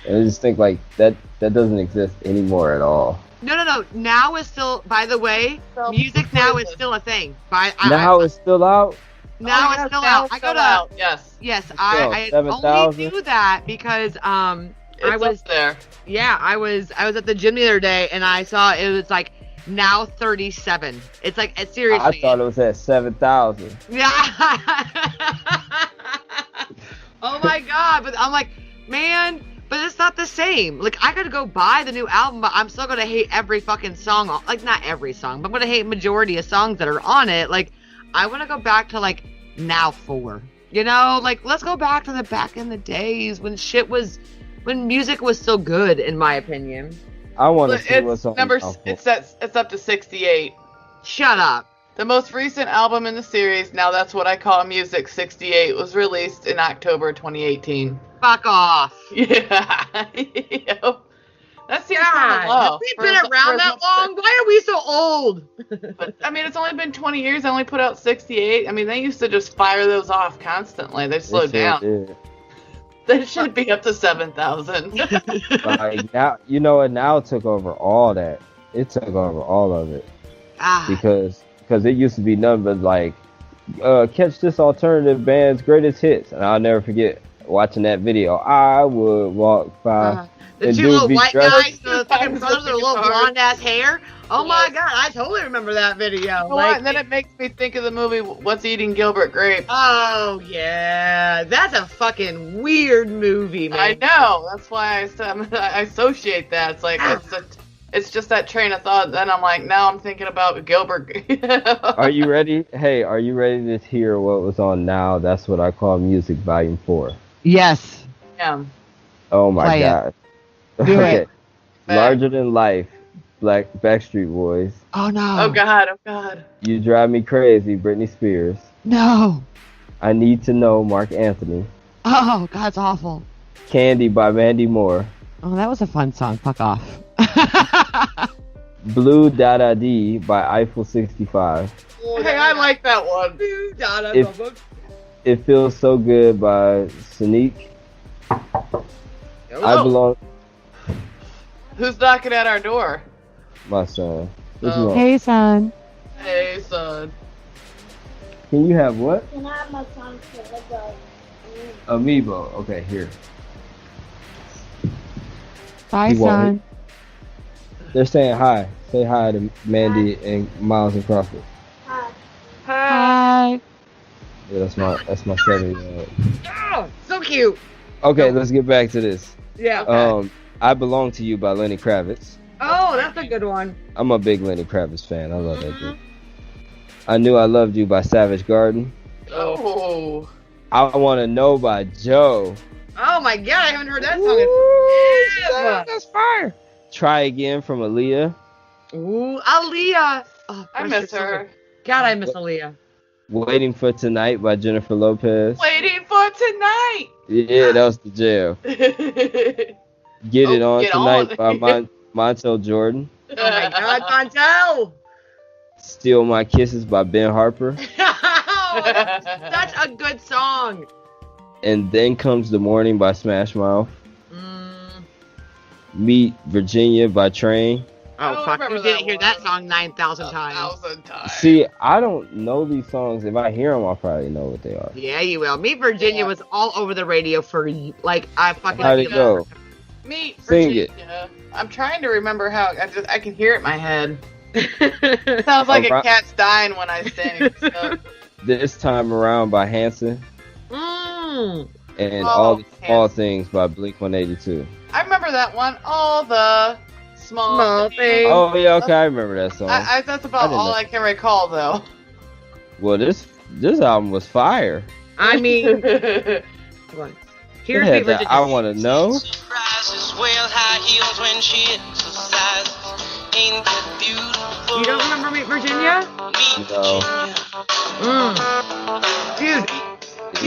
And I just think like that doesn't exist anymore at all. No. Now is still, by the way, music now is still a thing. Now it's still out? Now it's still out. I go to out. Yes. I only do that because I was up there. Yeah, I was at the gym the other day and I saw it was like now 37. It's like seriously. I thought it was at 7,000. Yeah. Oh my God! But I'm like, man, But it's not the same. Like, I could go buy the new album, but I'm still gonna hate every fucking song. Like, not every song, but I'm gonna hate majority of songs that are on it. Like, I want to go back to, like, Now 4. You know? Like, let's go back to the back in the days when when music was so good, in my opinion. I want to see what's on number. Now 4. It's up to 68. Shut up. The most recent album in the series, Now That's What I Call Music, 68, was released in October 2018. Fuck off. Yeah. Yep. That seems kind of low. Have we been around that long? Why are we so old? But, I mean, it's only been 20 years. I only put out 68. I mean, they used to just fire those off constantly. They slowed down. They should be up to 7,000. Like, now, you know what? Now it took over all that. It took over all of it. Because it used to be nothing but like, catch this alternative band's greatest hits. And I'll never forget watching that video. I would walk by. The two little white guys, the fucking brothers with their little blonde ass hair. Oh my god, I totally remember that video. You know what? And then it makes me think of the movie What's Eating Gilbert Grape. Oh yeah, that's a fucking weird movie, man. I know. That's why I associate that. It's like it's just that train of thought. Then I'm like, now I'm thinking about Gilbert. Are you ready? Hey, are you ready to hear what was on Now? That's What I Call Music, Volume 4. Yes. Yeah. Oh my god. Do it. Larger Than Life, Backstreet Boys. Oh no. Oh god. You Drive Me Crazy, Britney Spears. No. I Need to Know, Mark Anthony. Oh, God's awful. Candy by Mandy Moore. Oh, that was a fun song. Fuck off. Blue Dada D by Eiffel 65. Hey, I like that one. Blue Dada. It Feels So Good by Sonique. I Belong. Who's knocking at our door? My son. What you want? Hey, son. Hey, son. Can you have what? Can I have my song for Amiibo. Okay, here. Bye, You want son. They're saying hi. Say hi to Mandy and Miles and Crawford. Hi. Hi. Yeah, that's my 7-year-old. Oh, so cute. Okay, let's get back to this. Yeah. I Belong to You by Lenny Kravitz. Oh, that's a good one. I'm a big Lenny Kravitz fan. I love that dude. I Knew I Loved You by Savage Garden. Oh. I Want to Know by Joe. Oh my god, I haven't heard that song. That's fire. Try Again from Aaliyah. Ooh, Aaliyah. Oh, I miss her. God, I miss Aaliyah. Waiting for Tonight by Jennifer Lopez. Waiting for tonight. Yeah, that was the jail. Get It On Tonight by Montel Jordan. Oh my god, Montel. Steal My Kisses by Ben Harper. Oh, that's such a good song. And Then Comes the Morning by Smash Mouth. Meet Virginia by Train. Oh, fuck. We didn't hear that song 9,000 times. 1,000 times. See, I don't know these songs. If I hear them, I'll probably know what they are. Yeah, you will. Meet Virginia was all over the radio for, like, I fucking... How'd it go? Meet Sing Virginia. I'm trying to remember how... I can hear it in my head. It sounds like a cat's dying when I sing. So. This Time Around by Hanson. And All the Small Things by Blink-182. I remember that one. All the small things. Oh, yeah, okay, I remember that song. That's about all I can recall, though. Well, this album was fire. I mean... Here's Meet Virginia. I Want to Know. You don't remember Meet Virginia? No. Dude,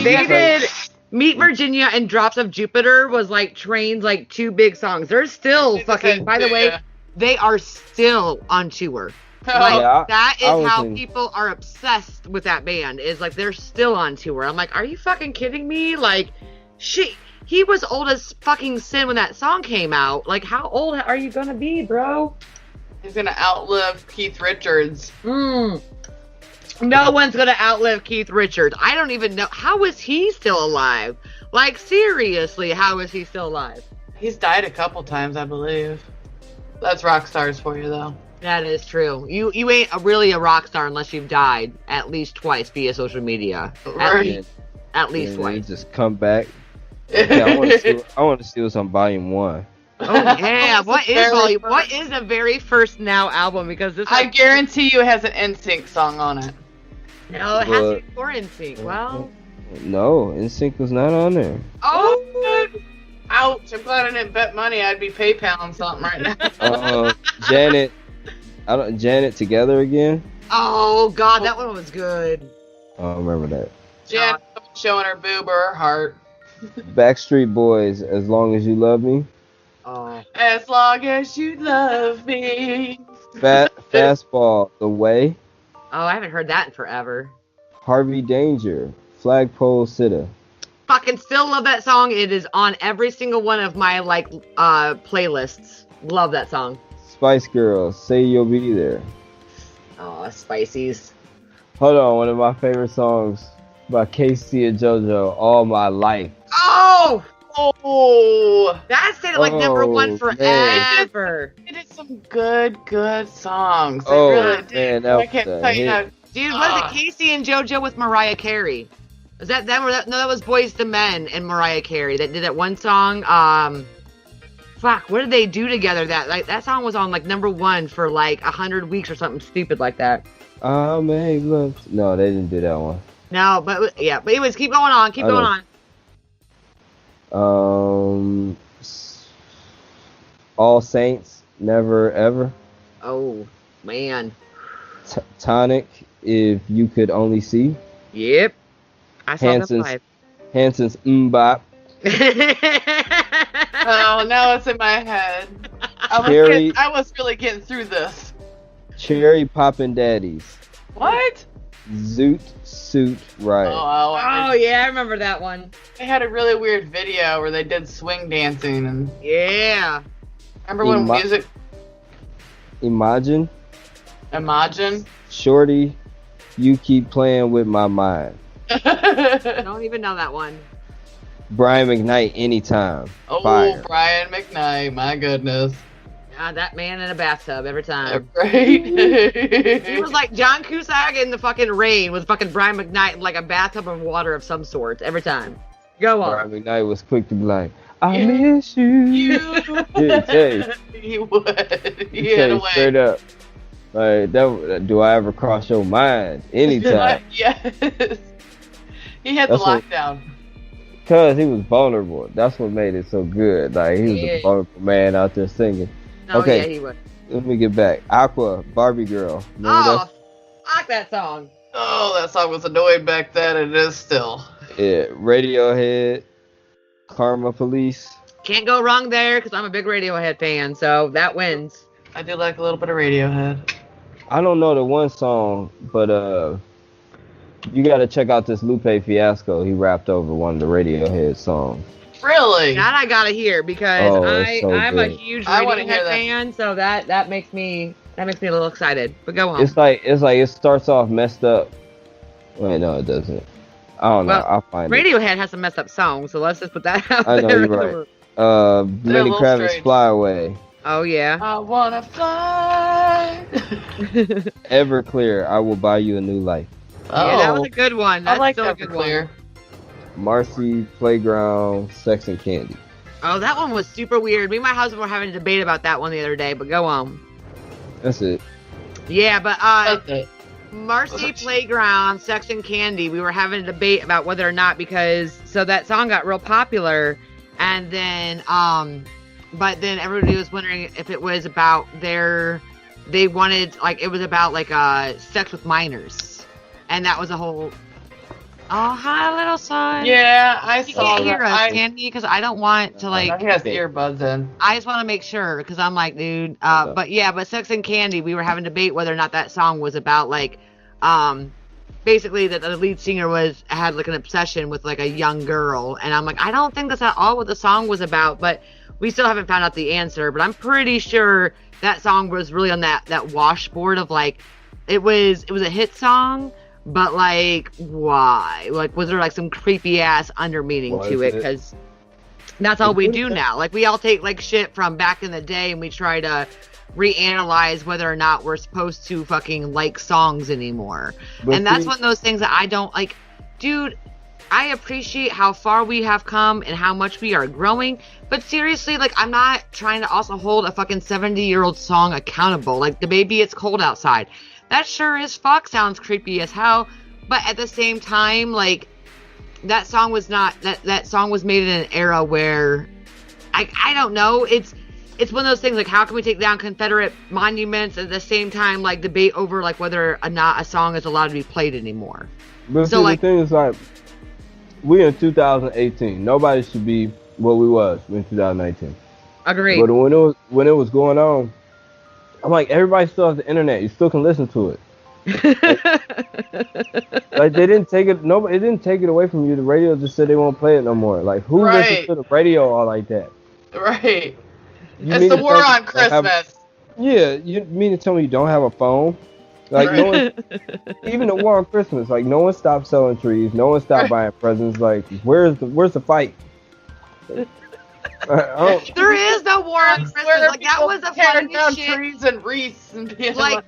they did... Meet Virginia and Drops of Jupiter was like Train's like 2 big songs. They're still fucking, by the way, they are still on tour. Like, that is how people are obsessed with that band, is like they're still on tour. I'm like, are you fucking kidding me? Like, he was old as fucking sin when that song came out. Like, how old are you gonna be, bro? He's gonna outlive Keith Richards. No one's gonna outlive Keith Richards. I don't even know. How is he still alive? Like, seriously, how is he still alive? He's died a couple times, I believe. That's rock stars for you, though. That is true. You ain't really a rock star unless you've died at least twice via social media. At least twice. Just come back. Okay, I want to see what's on volume 1. Oh yeah, what is the very first Now album? Because this I guarantee you it has an NSYNC song on it. no, it has to be for NSYNC. Well, No, NSYNC was not on there. oh, Ouch! I'm glad I didn't bet money. I'd be PayPaling something right now. Janet Together Again. oh God, that one was good. I don't remember that. Jan showing her boob or her heart. Backstreet Boys, As Long As You Love Me. Oh, As long as you love me. Fastball, The Way. I haven't heard that in forever. Harvey Danger, Flagpole Sitter. Fucking still love that song. It is on every single one of my playlists. Love that song. Spice Girls, Say You'll Be There. Oh, Spices. Hold on, one of my favorite songs by Casey and JoJo, All My Life. Oh, Oh, that stayed at like number one Oh, forever. it is some good songs. They Oh, really did. man, that I can't was a tell you hit. how. Dude, was it Casey and JoJo with Mariah Carey? Was that them or that? No, that was Boyz II Men and Mariah Carey that did that one song. Fuck, what did they do together? That song was on like number one for like 100 weeks or something stupid like that. I make love. No, they didn't do that one. No, but yeah. But anyways, keep going on. Keep going on. All Saints, Never Ever. Oh man. Tonic, If You Could Only See. Yep. I saw them live. Hanson's Bop. Oh, now it's in my head. I was really getting through this. Cherry Poppin' Daddies. What? Zoot Suit Riot. Oh yeah, I remember that one. They had a really weird video where they did swing dancing and. Yeah. Remember when music? Imagine. Shorty, You Keep Playing With My Mind. I don't even know that one. Brian McKnight, Anytime. Oh, Fire. Brian McKnight, my goodness. That man in a bathtub every time. Right? He was like John Cusack in the fucking rain with fucking Brian McKnight in like a bathtub of water of some sort every time. Go on. Brian McKnight was quick to be like, I miss you. Yeah, Jay. He would. He Jay, had a way. straight up. Like, do I ever cross your mind? Anytime. Yes. He had the lockdown. Because he was vulnerable. That's what made it so good. Like, he was a vulnerable man out there singing. Oh, okay, yeah, he was. Let me get back. Aqua, Barbie Girl. Remember I like that song. Oh, that song was annoying back then, and it is still. Yeah, Radiohead, Karma Police. Can't go wrong there because I'm a big Radiohead fan, so that wins. I do like a little bit of Radiohead. I don't know the one song, but you gotta check out this Lupe Fiasco. He rapped over one of the Radiohead songs. Really? That I gotta hear because I'm a huge Radiohead fan, so that makes me a little excited. But go on. It's like it starts off messed up. Wait, no, it doesn't. I don't know. I'll find it. Radiohead has some messed up songs, so let's just put that out I there. know you're right. Lenny Kravitz, Fly Away. Oh yeah. I wanna fly. Everclear, I Will Buy You a New Life. Yeah, that was a good one. That's I like still a good Everclear. one. Marcy, Playground, Sex and Candy. Oh, that one was super weird. Me and my husband were having a debate about that one the other day, but go on. That's it. Yeah, but Okay. Marcy, Playground, Sex and Candy, we were having a debate about whether or not so that song got real popular, and then but then everybody was wondering if it was about they wanted it was about sex with minors, and that was a whole. Oh, hi, little son. Yeah, I You saw can't hear that. us, can you? Because I don't want to He has earbuds in. I just want to make sure because I'm like, dude. But Sex and Candy, we were having a debate whether or not that song was about basically that the lead singer had an obsession with a young girl, and I'm like, I don't think that's at all what the song was about, but we still haven't found out the answer. But I'm pretty sure that song was really on that washboard of it was a hit song. But why? Was there some creepy ass under meaning to it? Because that's all we do now. We all take shit from back in the day and we try to reanalyze whether or not we're supposed to fucking like songs anymore. And that's one of those things that I don't like. Dude, I appreciate how far we have come and how much we are growing, but seriously, like, I'm not trying to also hold a fucking 70-year-old song accountable. Like, the Baby It's Cold Outside. That sure as fuck sounds creepy as hell, but at the same time, like, that song was not, that song was made in an era where, I don't know, it's one of those things, like, how can we take down Confederate monuments at the same time, like, debate over, like, whether or not a song is allowed to be played anymore. But So, see, like, the thing is, like, we in 2018. Nobody should be what we was in 2018. agreed. But when it was going on, I'm like, everybody still has the internet. You still can listen to it. Like, they didn't take it. Nobody, it didn't take it away from you. The radio just said they won't play it no more. Like, who listens to the radio all like that? Right. You It's mean the to war tell me on you don't have- Christmas. Yeah, you mean to tell me you don't have a phone? Like, no one, even the war on Christmas, like, no one stopped selling trees, no one stopped buying presents. Like, where's the fight? There is no war on Christmas. Where Like, that people was the tearing funniest down shit. trees and wreaths and being Like,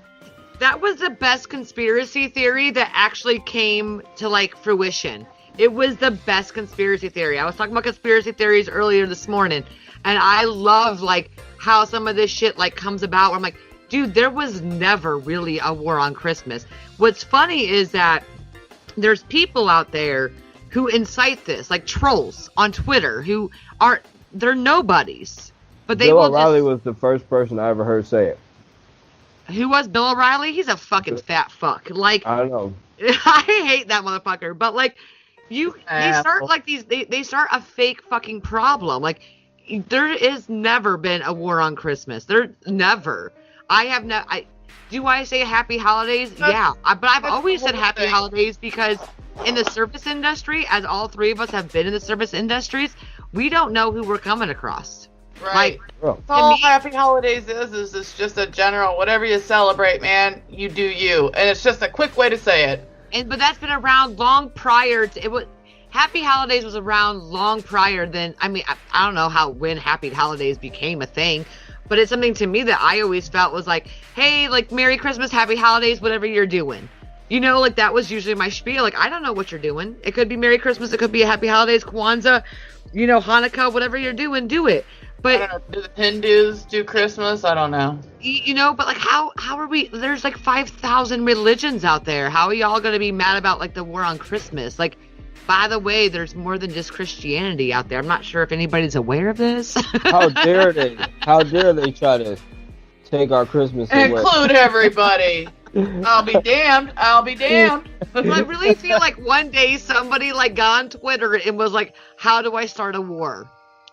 that was the best conspiracy theory that actually came to, like, fruition. It was the best conspiracy theory. I was talking about conspiracy theories earlier this morning, and I love, like, how some of this shit, like, comes about where I'm like, dude, there was never really a war on Christmas. What's funny is that there's people out there who incite this, like trolls on Twitter, who they're nobodies. But they Bill will O'Reilly just... was the first person I ever heard say it. Who was Bill O'Reilly? He's a fucking fat fuck. Like, I don't know. I hate that motherfucker. But, like, they start, like, they start a fake fucking problem. Like, there has never been a war on Christmas. There never. Do I say happy holidays? Yeah. But I've always said happy holidays because in the service industry, as all three of us have been in the service industries, we don't know who we're coming across. right. Oh. All happy holidays is it's just a general, whatever you celebrate, man, you do you. And it's just a quick way to say it. But that's been around long prior to it. Was Happy Holidays was around long prior than, I mean, I don't know when Happy Holidays became a thing, but it's something to me that I always felt was like, hey, like, Merry Christmas, Happy Holidays, whatever you're doing. You know, like, that was usually my spiel. Like, I don't know what you're doing. It could be Merry Christmas, it could be a Happy Holidays, Kwanzaa, you know, Hanukkah, whatever you're doing, do it. But I don't know, do the Hindus do Christmas? I don't know. you know, but, like, how are we, there's like 5,000 religions out there. How are y'all going to be mad about, like, the war on Christmas? Like, by the way, there's more than just Christianity out there. I'm not sure if anybody's aware of this. How dare they? How dare they try to take our Christmas away? Include everybody. I'll be damned. I'll be damned. But I really feel like one day somebody, like, got on Twitter and was like, how do I start a war?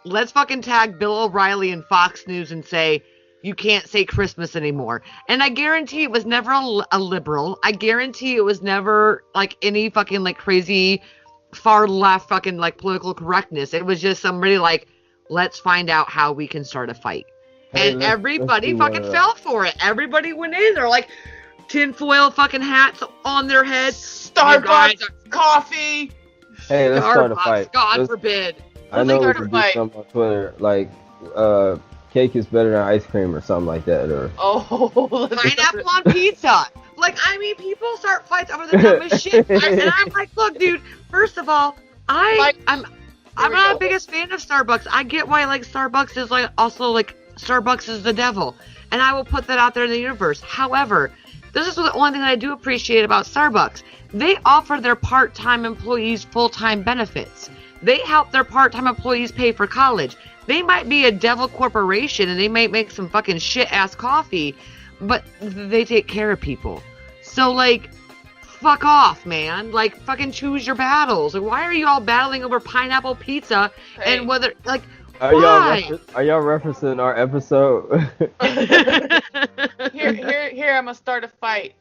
Let's fucking tag Bill O'Reilly and Fox News and say, you can't say Christmas anymore. And I guarantee it was never a liberal. I guarantee it was never, like, any fucking, like, crazy far left fucking, like, political correctness. It was just somebody like, let's find out how we can start a fight. Hey, And let's everybody do fucking fell for it. Everybody went in there like tinfoil fucking hats on their heads. Starbucks, coffee. Hey, let's start a Starbucks, fight. God Let's- forbid. I know we start a could do fight. something on Twitter, like, cake is better than ice cream or something like that, or Oh, Pineapple on pizza. Like, I mean, people start fights over the dumbest shit. And I'm like, look, dude, first of all, I'm not the biggest fan of Starbucks. I get why, like, Starbucks is, like, also, like, Starbucks is the devil. And I will put that out there in the universe. However, this is the only thing I do appreciate about Starbucks. They offer their part-time employees full-time benefits. They help their part-time employees pay for college. They might be a devil corporation and they might make some fucking shit-ass coffee, but they take care of people. So, like, fuck off, man. Like, fucking choose your battles. Like, why are you all battling over pineapple pizza and whether, like, are why? y'all referencing our episode? Here, I'm gonna start a fight.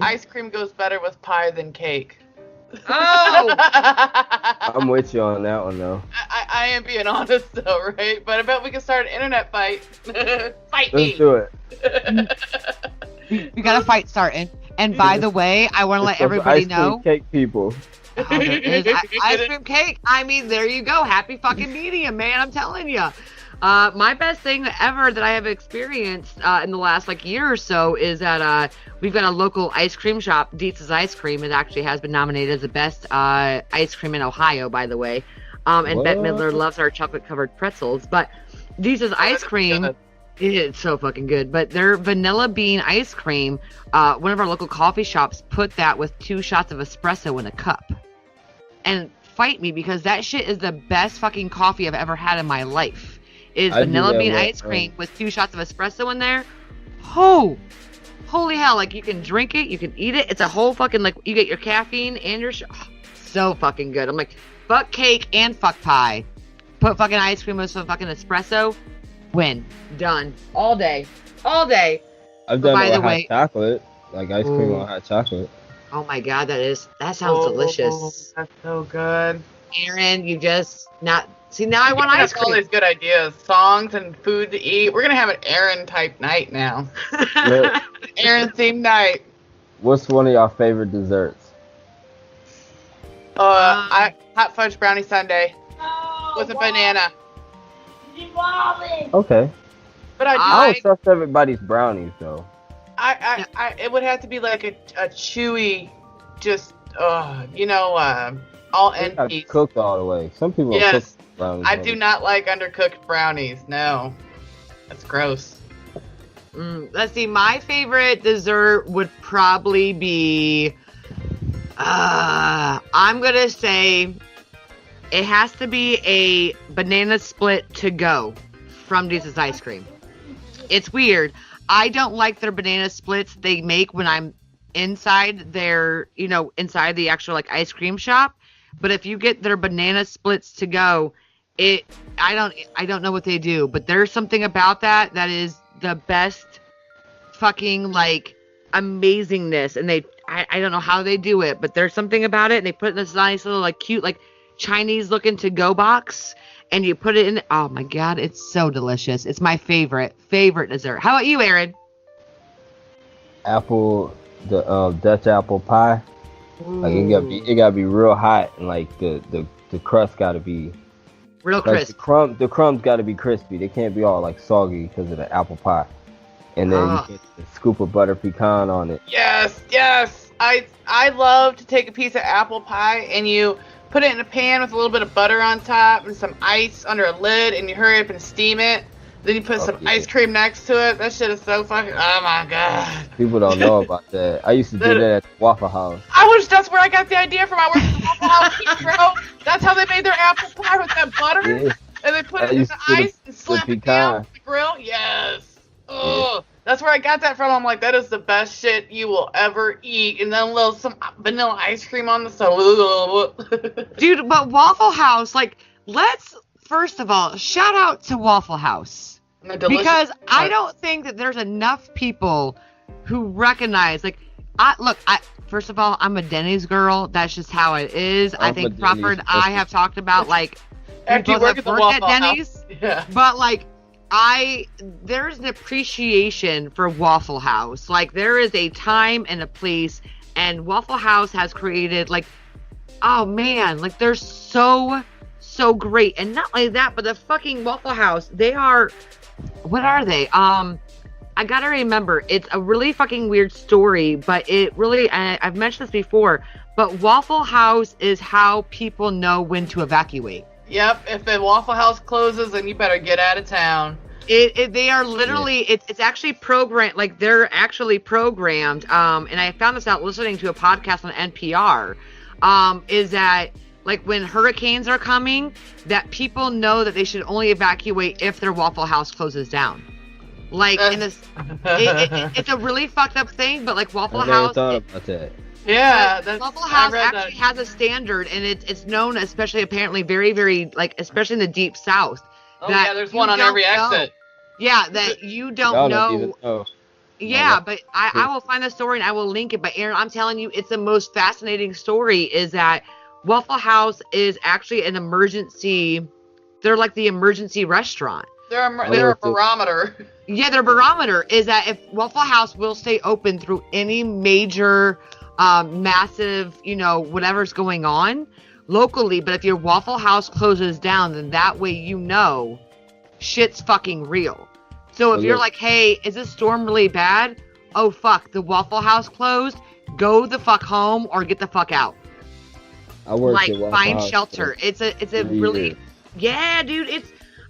Ice cream goes better with pie than cake. Oh! I'm with you on that one, though. I am being honest though, right? But I bet we can start an internet fight. Fight me. Let's do it. We got a fight starting. And by the way, I want to let everybody ice know. cream cake people. Oh, there is ice cream cake. I mean, there you go. Happy fucking medium, man. I'm telling you. My best thing ever that I have experienced in the last year or so is that we've got a local ice cream shop, Dietz's Ice Cream. It actually has been nominated as the best ice cream in Ohio, by the way. And Bette Midler loves our chocolate-covered pretzels. But Dietz's Ice Cream, it's so fucking good. But their vanilla bean ice cream, one of our local coffee shops put that with 2 shots of espresso in a cup. And fight me, because that shit is the best fucking coffee I've ever had in my life. Is vanilla bean ice cream with 2 shots of espresso in there. Oh, holy hell. You can drink it, you can eat it. It's a whole fucking, you get your caffeine and your so fucking good. I'm like, fuck cake and fuck pie. Put fucking ice cream with some fucking espresso. Win. Done. All day. All day. I've done it with hot chocolate. Like ice cream on hot chocolate. Oh my god, that sounds delicious. That's so good. Aaron, you just not... See, now I want ice cream. All these good ideas, songs and food to eat. We're gonna have an Aaron type night now. Aaron themed night. What's one of your favorite desserts? Hot fudge brownie sundae with a banana. Okay. But I don't trust everybody's brownies though. It would have to be like a chewy, just all end piece. Cooked all the way. Some people cook brownies. I do not like undercooked brownies. No, that's gross. Let's see. My favorite dessert would probably be. I'm gonna say it has to be a banana split to go from Dietz's Ice Cream. It's weird. I don't like their banana splits they make when I'm inside their, inside the actual ice cream shop. But if you get their banana splits to go, I don't know what they do, but there's something about that is the best fucking amazingness. And I don't know how they do it, but there's something about it. And they put it in this nice little cute Chinese looking to go box. And you put it in. Oh my god, it's so delicious. It's my favorite dessert. How about you, Aaron? The Dutch apple pie. Ooh. It gotta be real hot, and the crust gotta be real crisp. The crumbs gotta be crispy. They can't be all soggy because of the apple pie. And then you get a scoop of butter pecan on it. Yes. I love to take a piece of apple pie and you put it in a pan with a little bit of butter on top and some ice under a lid, and you hurry up and steam it. Then you put some ice cream next to it. That shit is so fucking... Oh, my God. People don't know about that. I used to do that at the Waffle House. That's where I got the idea from. I worked at the Waffle House, bro. That's how they made their apple pie, with that butter. Yeah. And they put it in the ice and slap it down on the grill. Yes. Oh, yeah. That's where I got that from. I'm like, that is the best shit you will ever eat. And then some vanilla ice cream on the side. Dude, but Waffle House, let's, first of all, shout out to Waffle House. Because I don't think that there's enough people who recognize, first of all, I'm a Denny's girl. That's just how it is. I think Crawford and I have talked about, after you work at the Waffle Denny's. House. Yeah. But, there's an appreciation for Waffle House. There is a time and a place, and Waffle House has created, oh man, they're so great. And not only that, but the fucking Waffle House, they are, what are they? I gotta remember, it's a really fucking weird story, but it really, I've mentioned this before, but Waffle House is how people know when to evacuate. Yep, if the Waffle House closes, then you better get out of town. They are literally, it's actually programmed, they're actually programmed, and I found this out listening to a podcast on NPR, is that, when hurricanes are coming, that people know that they should only evacuate if their Waffle House closes down. In this, it's a really fucked up thing, but Waffle House. I never thought about that. Yeah, Waffle House actually has a standard, and it's known, especially apparently very, very, especially in the deep south. Oh yeah, there's one on every exit. Yeah, that you don't know. Yeah, but I will find the story and I will link it. But Aaron, I'm telling you, it's the most fascinating story. Is that Waffle House is actually an emergency. They're like the emergency restaurant. They're a barometer. Yeah, their barometer is that if Waffle House will stay open through any major, massive, whatever's going on locally. But if your Waffle House closes down, then that way shit's fucking real. So if you're like, hey, is this storm really bad? Oh, fuck, the Waffle House closed. Go the fuck home or get the fuck out. I worked Like, at Waffle find House shelter. for It's a really, years. yeah, dude.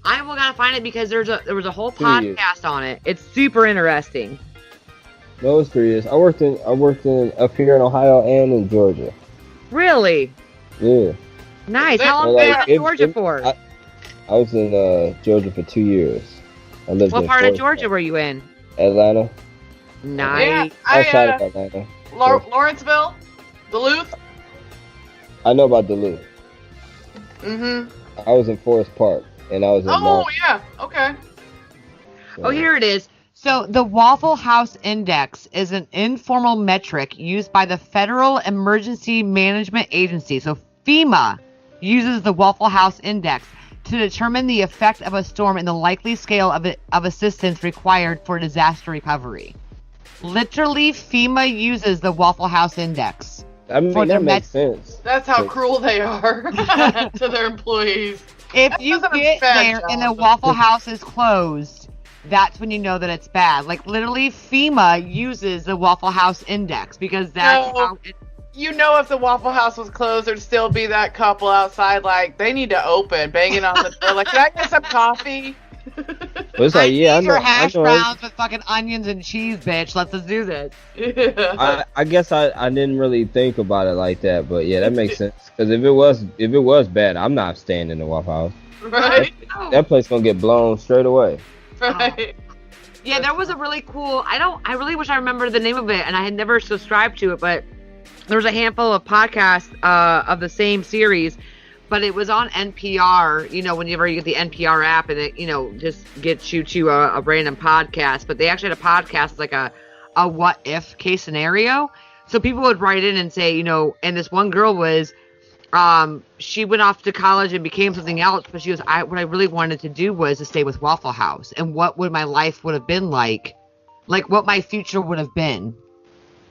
I will gotta find it because there was a whole 3 years. podcast on it. It's super interesting. No, it's 3 years. I worked in up here in Ohio and in Georgia. Really? Yeah. Nice. How long Well, were you like, in Georgia for? I was in Georgia for 2 years. I lived What in part of Florida. Georgia were you in? Atlanta. Nice. Outside of Atlanta. Lawrenceville, Duluth. I know about Duluth. Mm-hmm. I was in Forest Park, and I was in Oh Mark. yeah. Okay. So- Oh, here it is. So the Waffle House Index is an informal metric used by the Federal Emergency Management Agency. So FEMA uses the Waffle House Index to determine the effect of a storm and the likely scale of assistance required for disaster recovery. Literally, FEMA uses the Waffle House Index. I mean, for their that makes sense. That's how So- cruel they are to their employees. If you That's a get bad there and the job. Waffle House is closed, that's when you know that it's bad. Like, literally, FEMA uses the Waffle House Index because that's No. how it... You know, if the Waffle House was closed, there'd still be that couple outside, like, they need to open, banging on the door, like, can I get some coffee? But it's like, yeah, I need know. your hash I know. browns with fucking onions and cheese, bitch. Let's just do this. Yeah. I guess I didn't really think about it like that, but yeah, that makes sense. Because if it was bad, I'm not staying in the Waffle House. Right? That place gonna get blown straight away. Right. Yeah, there was a really cool. I really wish I remembered the name of it, and I had never subscribed to it, but there was a handful of podcasts of the same series, but it was on NPR. You know, whenever you get the NPR app, and it, you know, just gets you to a random podcast. But they actually had a podcast, like a what if case scenario. So people would write in and say, you know, and this one girl was, she went off to college and became something else, but she was, what I really wanted to do was to stay with Waffle House, and what would my life would have been like what my future would have been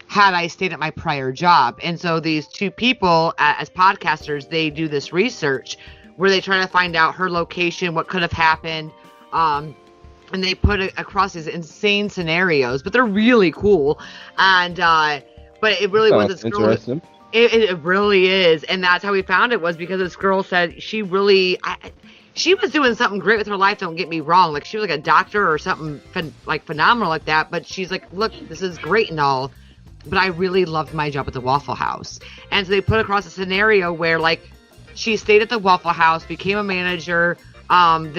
had I stayed at my prior job. And so these two people as podcasters, they do this research where they try to find out her location, what could have happened, and they put it across these insane scenarios, but they're really cool. And but it really was this girl. Interesting. It really is, and that's how we found it, was because this girl said she really, she was doing something great with her life. Don't get me wrong, like she was like a doctor or something phenomenal like that. But she's like, look, this is great and all, but I really loved my job at the Waffle House. And so they put across a scenario where like she stayed at the Waffle House, became a manager. One of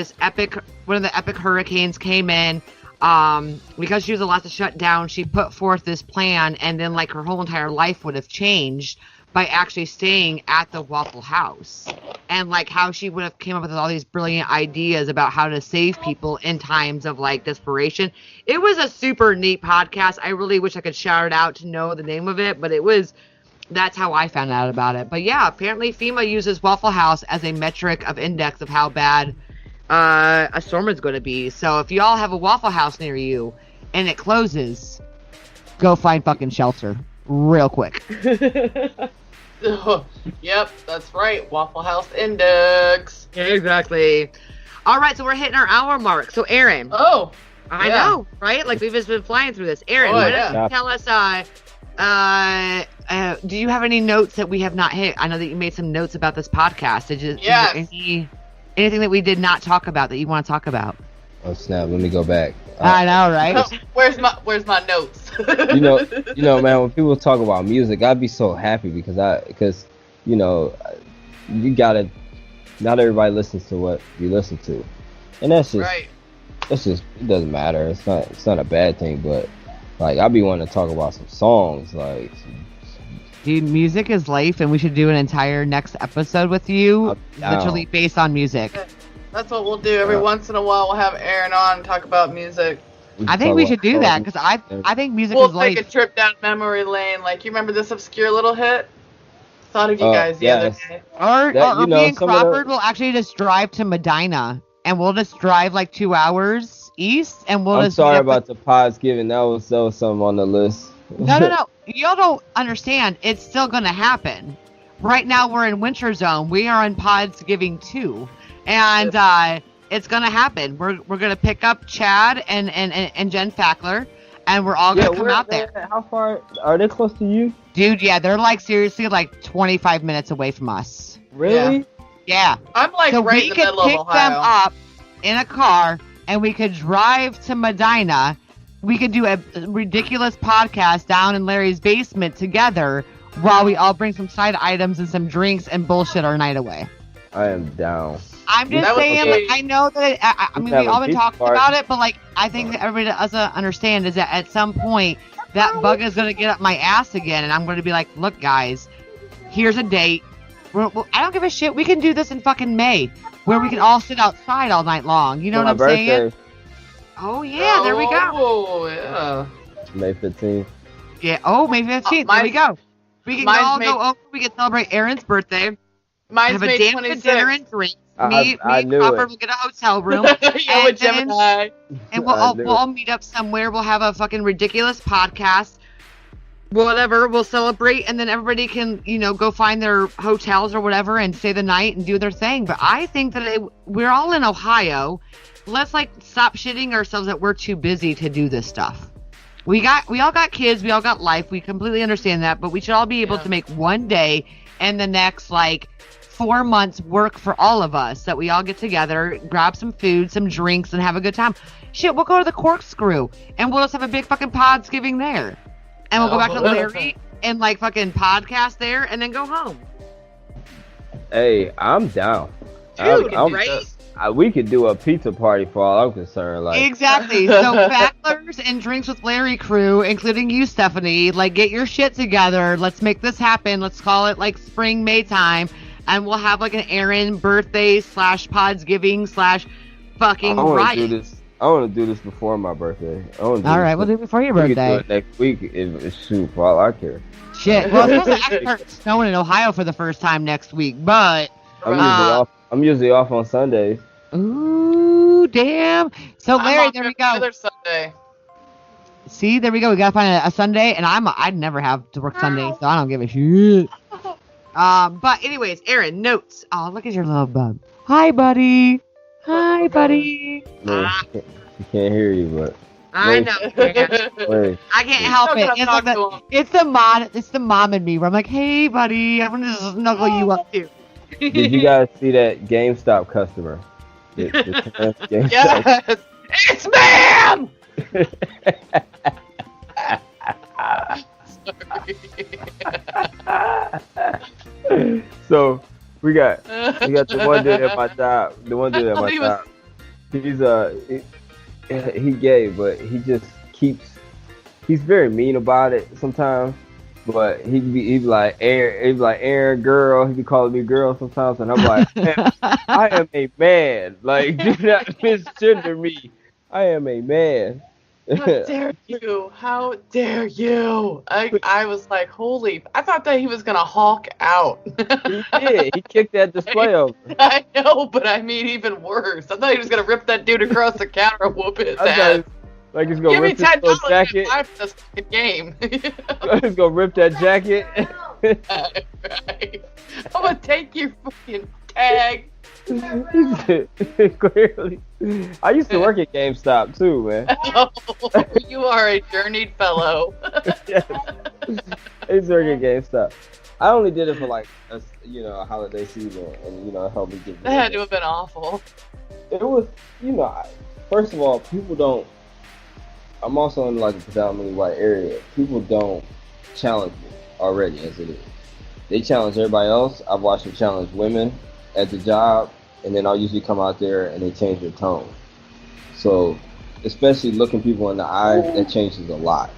the epic hurricanes came in. Because she was the last to shut down, she put forth this plan, and then like her whole entire life would have changed by actually staying at the Waffle House, and like how she would have came up with all these brilliant ideas about how to save people in times of like desperation. It was a super neat podcast. I really wish I could shout it out to know the name of it, but that's how I found out about it. But yeah, apparently FEMA uses Waffle House as a metric of index of how bad a storm is going to be. So if y'all have a Waffle House near you and it closes, go find fucking shelter real quick. Yep, that's right. Waffle House Index. Exactly. All right, so we're hitting our hour mark. So Aaron, Oh. I yeah. know, right? Like we've just been flying through this. Aaron, Oh, why yeah. don't you tell us? Do you have any notes that we have not hit? I know that you made some notes about this podcast. Is Yes. there anything that we did not talk about that you want to talk about? Oh snap! Let me go back. I know, right? Oh, where's my notes? You know, man. When people talk about music, I'd be so happy because you know, you gotta. Not everybody listens to what you listen to, and that's just Right. it doesn't matter. It's not a bad thing, but like I be wanting to talk about some songs, like. Dude, music is life, and we should do an entire next episode with you, down. literally based on music. That's what we'll do. Every once in a while, we'll have Aaron on and talk about music. I think we should do that because I think music We'll is take life. a trip down memory lane. Like, you remember this obscure little hit? Thought of you guys the other yes. day. Or you know, me and some of the- Crawford will actually just drive to Medina, and we'll just drive like 2 hours east, and we'll I'm just. sorry about the pods giving. That was something on the list. No. Y'all don't understand. It's still going to happen. Right now, we're in Winter Zone. We are in Pods Giving 2. And it's gonna happen. We're gonna pick up Chad and Jen Fackler, and we're all gonna come out there. How far are they close to you? Dude, yeah, they're like seriously like 25 minutes away from us. Really? Yeah. I'm like So right we in the could middle of pick Ohio. them up in a car, and we could drive to Medina. We could do a ridiculous podcast down in Larry's basement together while we all bring some side items and some drinks and bullshit our night away. I am down. I'm just That would saying, be- like, I know that, I mean, Have we've a all been beach talking party. about it, but, like, I think that everybody doesn't understand is that at some point, that bug is going to get up my ass again, and I'm going to be like, look, guys, here's a date. I don't give a shit. We can do this in fucking May, where we can all sit outside all night long. You know For what I'm my saying? birthday, Oh, yeah, there we go. Oh, yeah. May 15th. Yeah, oh, May 15th. There we go. We can mine's all May- go over. We can celebrate Aaron's birthday. Mine's Have a May damn good 26th. dinner and drinks. I Me and knew Copper it. will get a hotel room. Yeah, with And then- Gemini. And we'll I all, knew we'll all meet up somewhere. We'll have a fucking ridiculous podcast. Whatever. We'll celebrate, and then everybody can, you know, go find their hotels or whatever and stay the night and do their thing. But I think that we're all in Ohio. Let's, like, stop shitting ourselves that we're too busy to do this stuff. We all got kids. We all got life. We completely understand that. But we should all be able to make one day and the next, like, 4 months work for all of us, that we all get together, grab some food, some drinks, and have a good time. Shit, we'll go to the Corkscrew, and we'll just have a big fucking Podsgiving there. And we'll go back to Larry and, like, fucking podcast there, and then go home. Hey, I'm down. Dude, I'm- right? We could do a pizza party for all I'm concerned. Like, Exactly. So Factlers and Drinks with Larry crew, including you, Stephanie, like, get your shit together. Let's make this happen. Let's call it, like, spring, May time. And we'll have, like, an Aaron birthday / Podsgiving / fucking I want riot. to do this. I want to do this before my birthday. All right, we'll do it before your We could birthday. do it next week. If shoot, for all I care. Shit. Well, it's supposed to actually start snowing in Ohio for the first time next week, but I'm usually off on Sundays. ooh, damn. So I'm Larry, off there we every go. other Sunday. See, there we go. We gotta find a Sunday, and I'd never have to work Sunday, so I don't give a shit. But anyways, Aaron, notes. Oh, look at your little bug. Hi, buddy. Hi, buddy. Man, she can't hear you, but I know. Man. wait. I can't help Still it. gotta It's talk like to him. it's the mom in me where I'm like, hey, buddy, I'm gonna snuggle you up too. Did you guys see that GameStop customer? The GameStop. Yes! It's ma'am! So we got the one dude at my job. The one dude at my He was- job. He gay, but he just keeps. He's very mean about it sometimes. But he'd be like Aaron, girl. He'd be calling me girl sometimes, and I'm like, man, I am a man. Like, do not misgender me. I am a man. How dare you? How dare you? I was like, holy, I thought that he was gonna hawk out. He did. He kicked that display over. I know, but I mean even worse. I thought he was gonna rip that dude across the counter and whoop his I ass. thought like he's gonna Give me rip his $10 little jacket. to buy for this fucking game. He's gonna rip that jacket. Right. I'm gonna take your fucking tag. Clearly, I used to work at GameStop too, man. Oh, you are a journeyed fellow. Yes. I used to work at GameStop. I only did it for like a holiday season, and it helped me get. That had to have been awful. It was, first of all, people don't. I'm also in like a predominantly white area. People don't challenge me already as it is. They challenge everybody else. I've watched them challenge women at the job, and then I'll usually come out there and they change their tone. So, especially looking people in the eye, that changes a lot.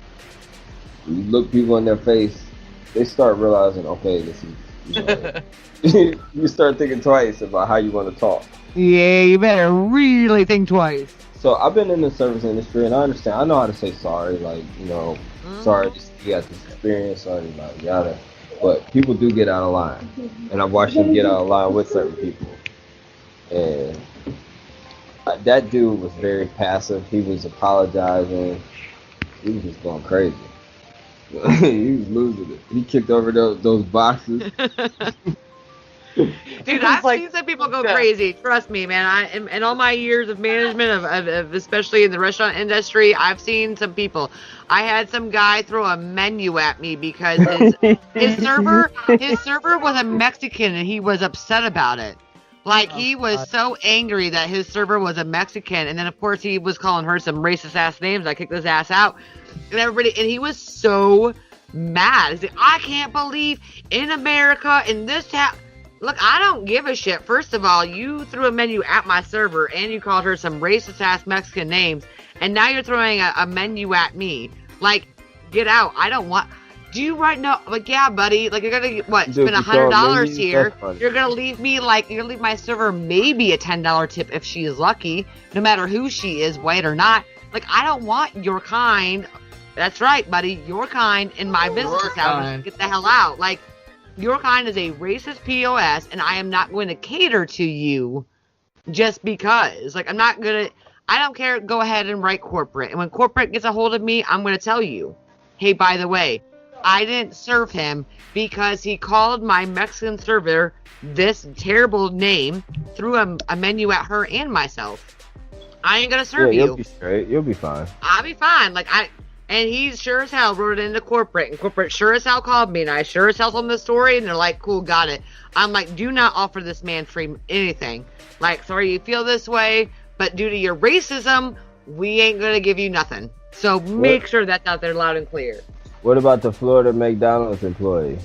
You look people in their face, they start realizing, okay, this is, you start thinking twice about how you want to talk. Yeah, you better really think twice. So I've been in the service industry, and I understand. I know how to say sorry, like, sorry, you got this experience, sorry, like, yada. But people do get out of line, and I've watched them get out of line with certain people. And that dude was very passive. He was apologizing. He was just going crazy. He was losing it. He kicked over those boxes. Dude, It's I've like- seen some people go yeah. crazy. Trust me, man. In all my years of management, of especially in the restaurant industry, I've seen some people. I had some guy throw a menu at me because his server was a Mexican and he was upset about it. Like, he was so angry that his server was a Mexican, and then of course he was calling her some racist ass names. I kicked his ass out, and he was so mad. He's like, I can't believe in America, in this town. Look, I don't give a shit. First of all, you threw a menu at my server, and you called her some racist ass Mexican names, and now you're throwing a menu at me. Like, get out. I don't want. Do you right now? Like, yeah, buddy. Like, you're gonna spend $100 here. You're gonna leave me you're gonna leave my server maybe a $10 tip if she is lucky, no matter who she is, white or not. Like, I don't want your kind. That's right, buddy. Your kind in my business establishment. Get the hell out. Like, your kind is a racist POS, and I am not going to cater to you just because. Like, I don't care. Go ahead and write corporate. And when corporate gets a hold of me, I'm going to tell you, hey, by the way, I didn't serve him because he called my Mexican server this terrible name, threw a menu at her and myself. I ain't going to serve you. You'll be straight. You'll be fine. I'll be fine. And he sure as hell wrote it into corporate, and corporate sure as hell called me, and I sure as hell told them the story, and they're like, cool, got it. I'm like, do not offer this man free anything. Like, sorry you feel this way, but due to your racism, we ain't gonna give you nothing. So make sure that's out there loud and clear. What about the Florida McDonald's employee?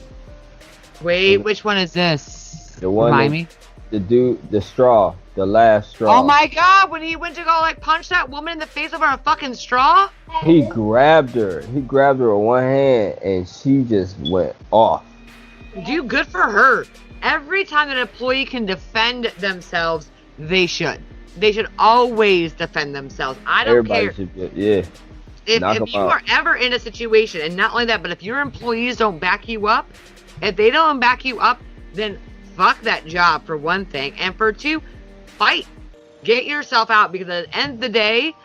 Wait, which one is this? The one Remind me. The dude, the straw, the last straw. Oh my god, when he went to go punch that woman in the face over a fucking straw? He grabbed her. He grabbed her with one hand, and she just went off. Dude, good for her. Every time an employee can defend themselves, they should. They should always defend themselves. I don't care. Should be, yeah. If you are ever in a situation, and not only that, but if your employees don't back you up, if they don't back you up, then fuck that job, for one thing. And for two, fight. Get yourself out, because at the end of the day,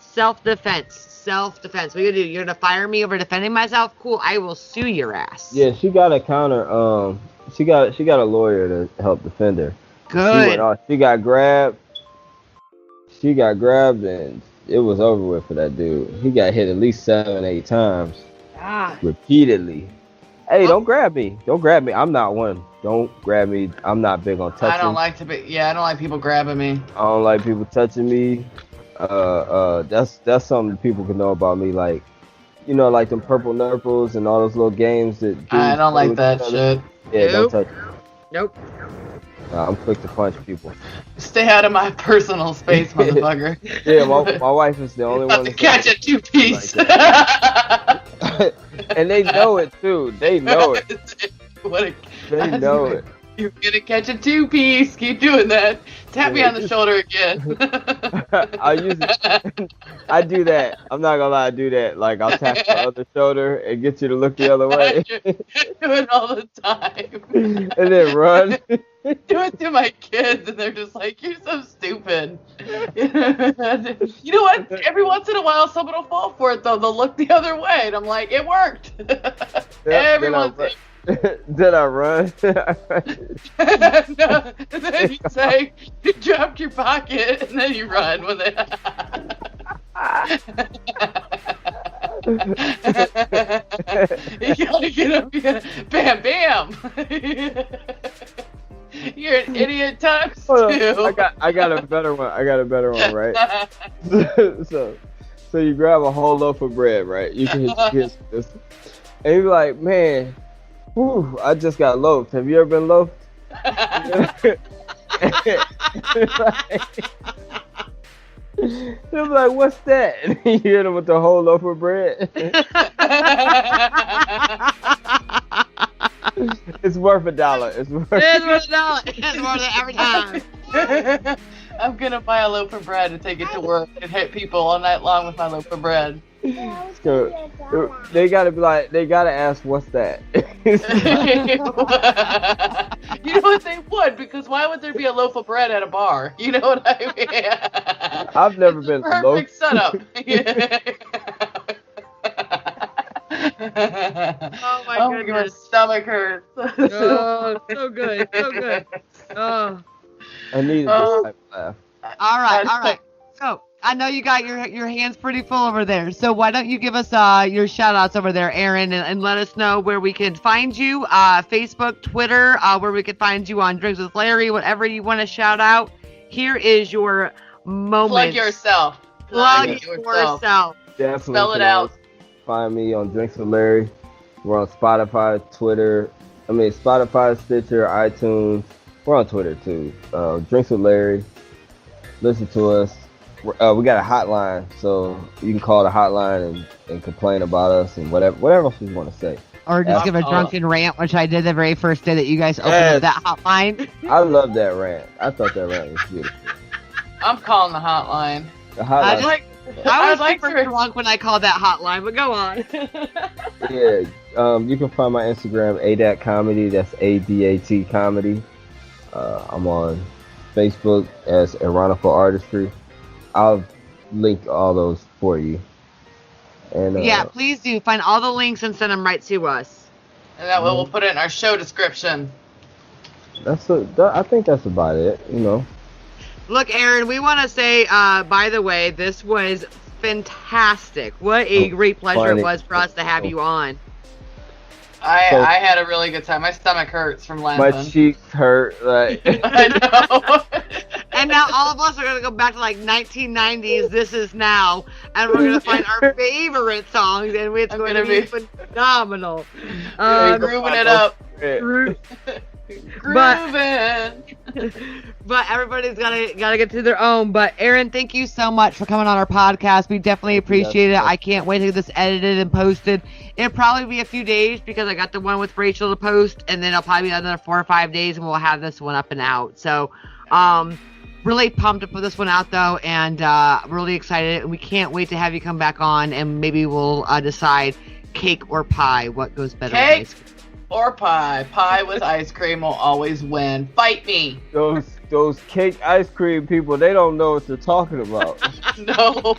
self-defense. Self-defense. What are you gonna do? You're gonna fire me over defending myself? Cool, I will sue your ass. Yeah, she got a counter. She got a lawyer to help defend her. Good. She got grabbed. and it was over with for that dude. He got hit at least 7-8 times. Repeatedly. Hey, don't grab me. Don't grab me. I'm not one. Don't grab me. I'm not big on touching. I don't like people grabbing me. I don't like people touching me. That's something people can know about me. Like, like them purple nurples and all those little games that. I don't like that shit. Yeah, don't touch me. Nope. I'm quick to punch people. Stay out of my personal space, motherfucker. Yeah, my wife is the only one. To catch a two-piece. And they know it too. They know it. They know it. You're gonna catch a two-piece. Keep doing that. Tap me on the shoulder again. I do that. I'm not gonna lie, I do that. Like, I'll tap the other shoulder and get you to look the other way. You do it all the time. And then run. Do it to my kids, and they're just like, "You're so stupid." You know what? Every once in a while, someone will fall for it, though. They'll look the other way, and I'm like, "It worked." Every once. Did I run? No. And then you say you dropped your pocket, and then you run with it. You gotta get up. You gotta bam, bam. You're an idiot times two. I got a better one. Right? So you grab a whole loaf of bread, right? You can hit your kids with this, and you're like, man, whew, I just got loafed. Have you ever been loafed? They're like, what's that? And you hit them with the whole loaf of bread. It's worth $1. It's worth $1. It's worth it every time. I'm gonna buy a loaf of bread and take it to work and hit people all night long with my loaf of bread. So they gotta ask, what's that? You know what, they would, because why would there be a loaf of bread at a bar? You know what I mean? I've never been perfect setup. Oh my My goodness. stomach hurts. Oh, so good, so good. Oh. I needed Oh. this type of laugh. All right. So I know you got your hands pretty full over there. So why don't you give us your shout outs over there, Aaron, and let us know where we can find you, Facebook, Twitter, where we can find you on Drinks with Larry, whatever you want to shout out. Here is your moment. Plug yourself. Plug yourself. Definitely Spell it can out. Find me on Drinks with Larry. We're on Spotify, Spotify, Stitcher, iTunes. We're on Twitter too. Drinks with Larry. Listen to us. We got a hotline, so you can call the hotline and complain about us and whatever else you want to say. Or just give a drunken rant, which I did the very first day that you guys opened up that hotline. I love that rant. I thought that rant was beautiful. I'm calling the hotline. The hotline. I was like super to- drunk when I called that hotline, but go on. Yeah, you can find my Instagram, Adatcomedy. That's ADAT comedy. I'm on Facebook as Ironical Artistry. I'll link all those for you. And Yeah, please do. Find all the links and send them right to us. And that way we'll put it in our show description. I think that's about it. You know. Look, Aaron, we want to say, by the way, this was fantastic. What a great pleasure it was for us to have you on. I had a really good time. My stomach hurts from laughing. My cheeks hurt. Like. I know. And now all of us are going to go back to like 1990s, This Is Now, and we're going to find our favorite songs, and it's going to be phenomenal. Grooving it up. But everybody's gotta get to their own. But Aaron, thank you so much for coming on our podcast. We definitely appreciate it. I can't wait to get this edited and posted. It'll probably be a few days because I got the one with Rachel to post, and then it'll probably be another 4 or 5 days, and we'll have this one up and out. So, really pumped to put this one out though, and really excited. We can't wait to have you come back on, and maybe we'll decide cake or pie, what goes better. Cake with ice cream. or pie. Pie with ice cream will always win. Fight me. Those cake ice cream people, they don't know what they're talking about. No,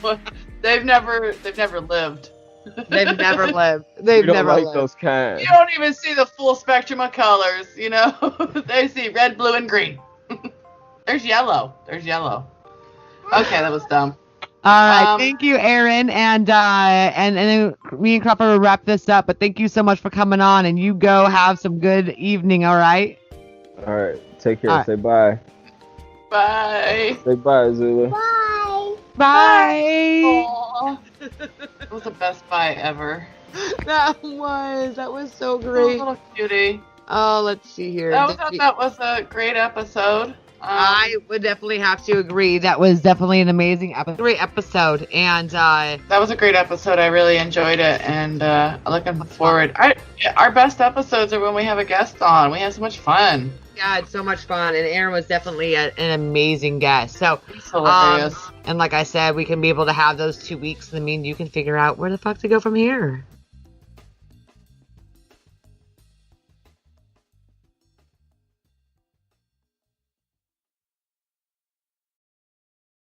they've never lived. They've never lived. We don't like those kinds. You don't even see the full spectrum of colors, you know? They see red, blue, and green. There's yellow. Okay, that was dumb. All right, thank you, Aaron, and then me and Cropper will wrap this up. But thank you so much for coming on, and you go have some good evening. All right. All right, take care. All right. Say bye. Bye. Say bye, Zula. Bye. Bye. Aw. That was the best bye ever. That was so Oh, great. little cutie. Oh, let's see here. I thought that was a great episode. I would definitely have to agree. That was definitely an amazing great episode, and that was a great episode. I really enjoyed it, and looking forward. Our best episodes are when we have a guest on. We have so much fun. yeah, it's so much fun. And Aaron was definitely an amazing guest. So, It's hilarious. and like I said, we can be able to have those 2 weeks, and I mean, you can figure out where the fuck to go from here.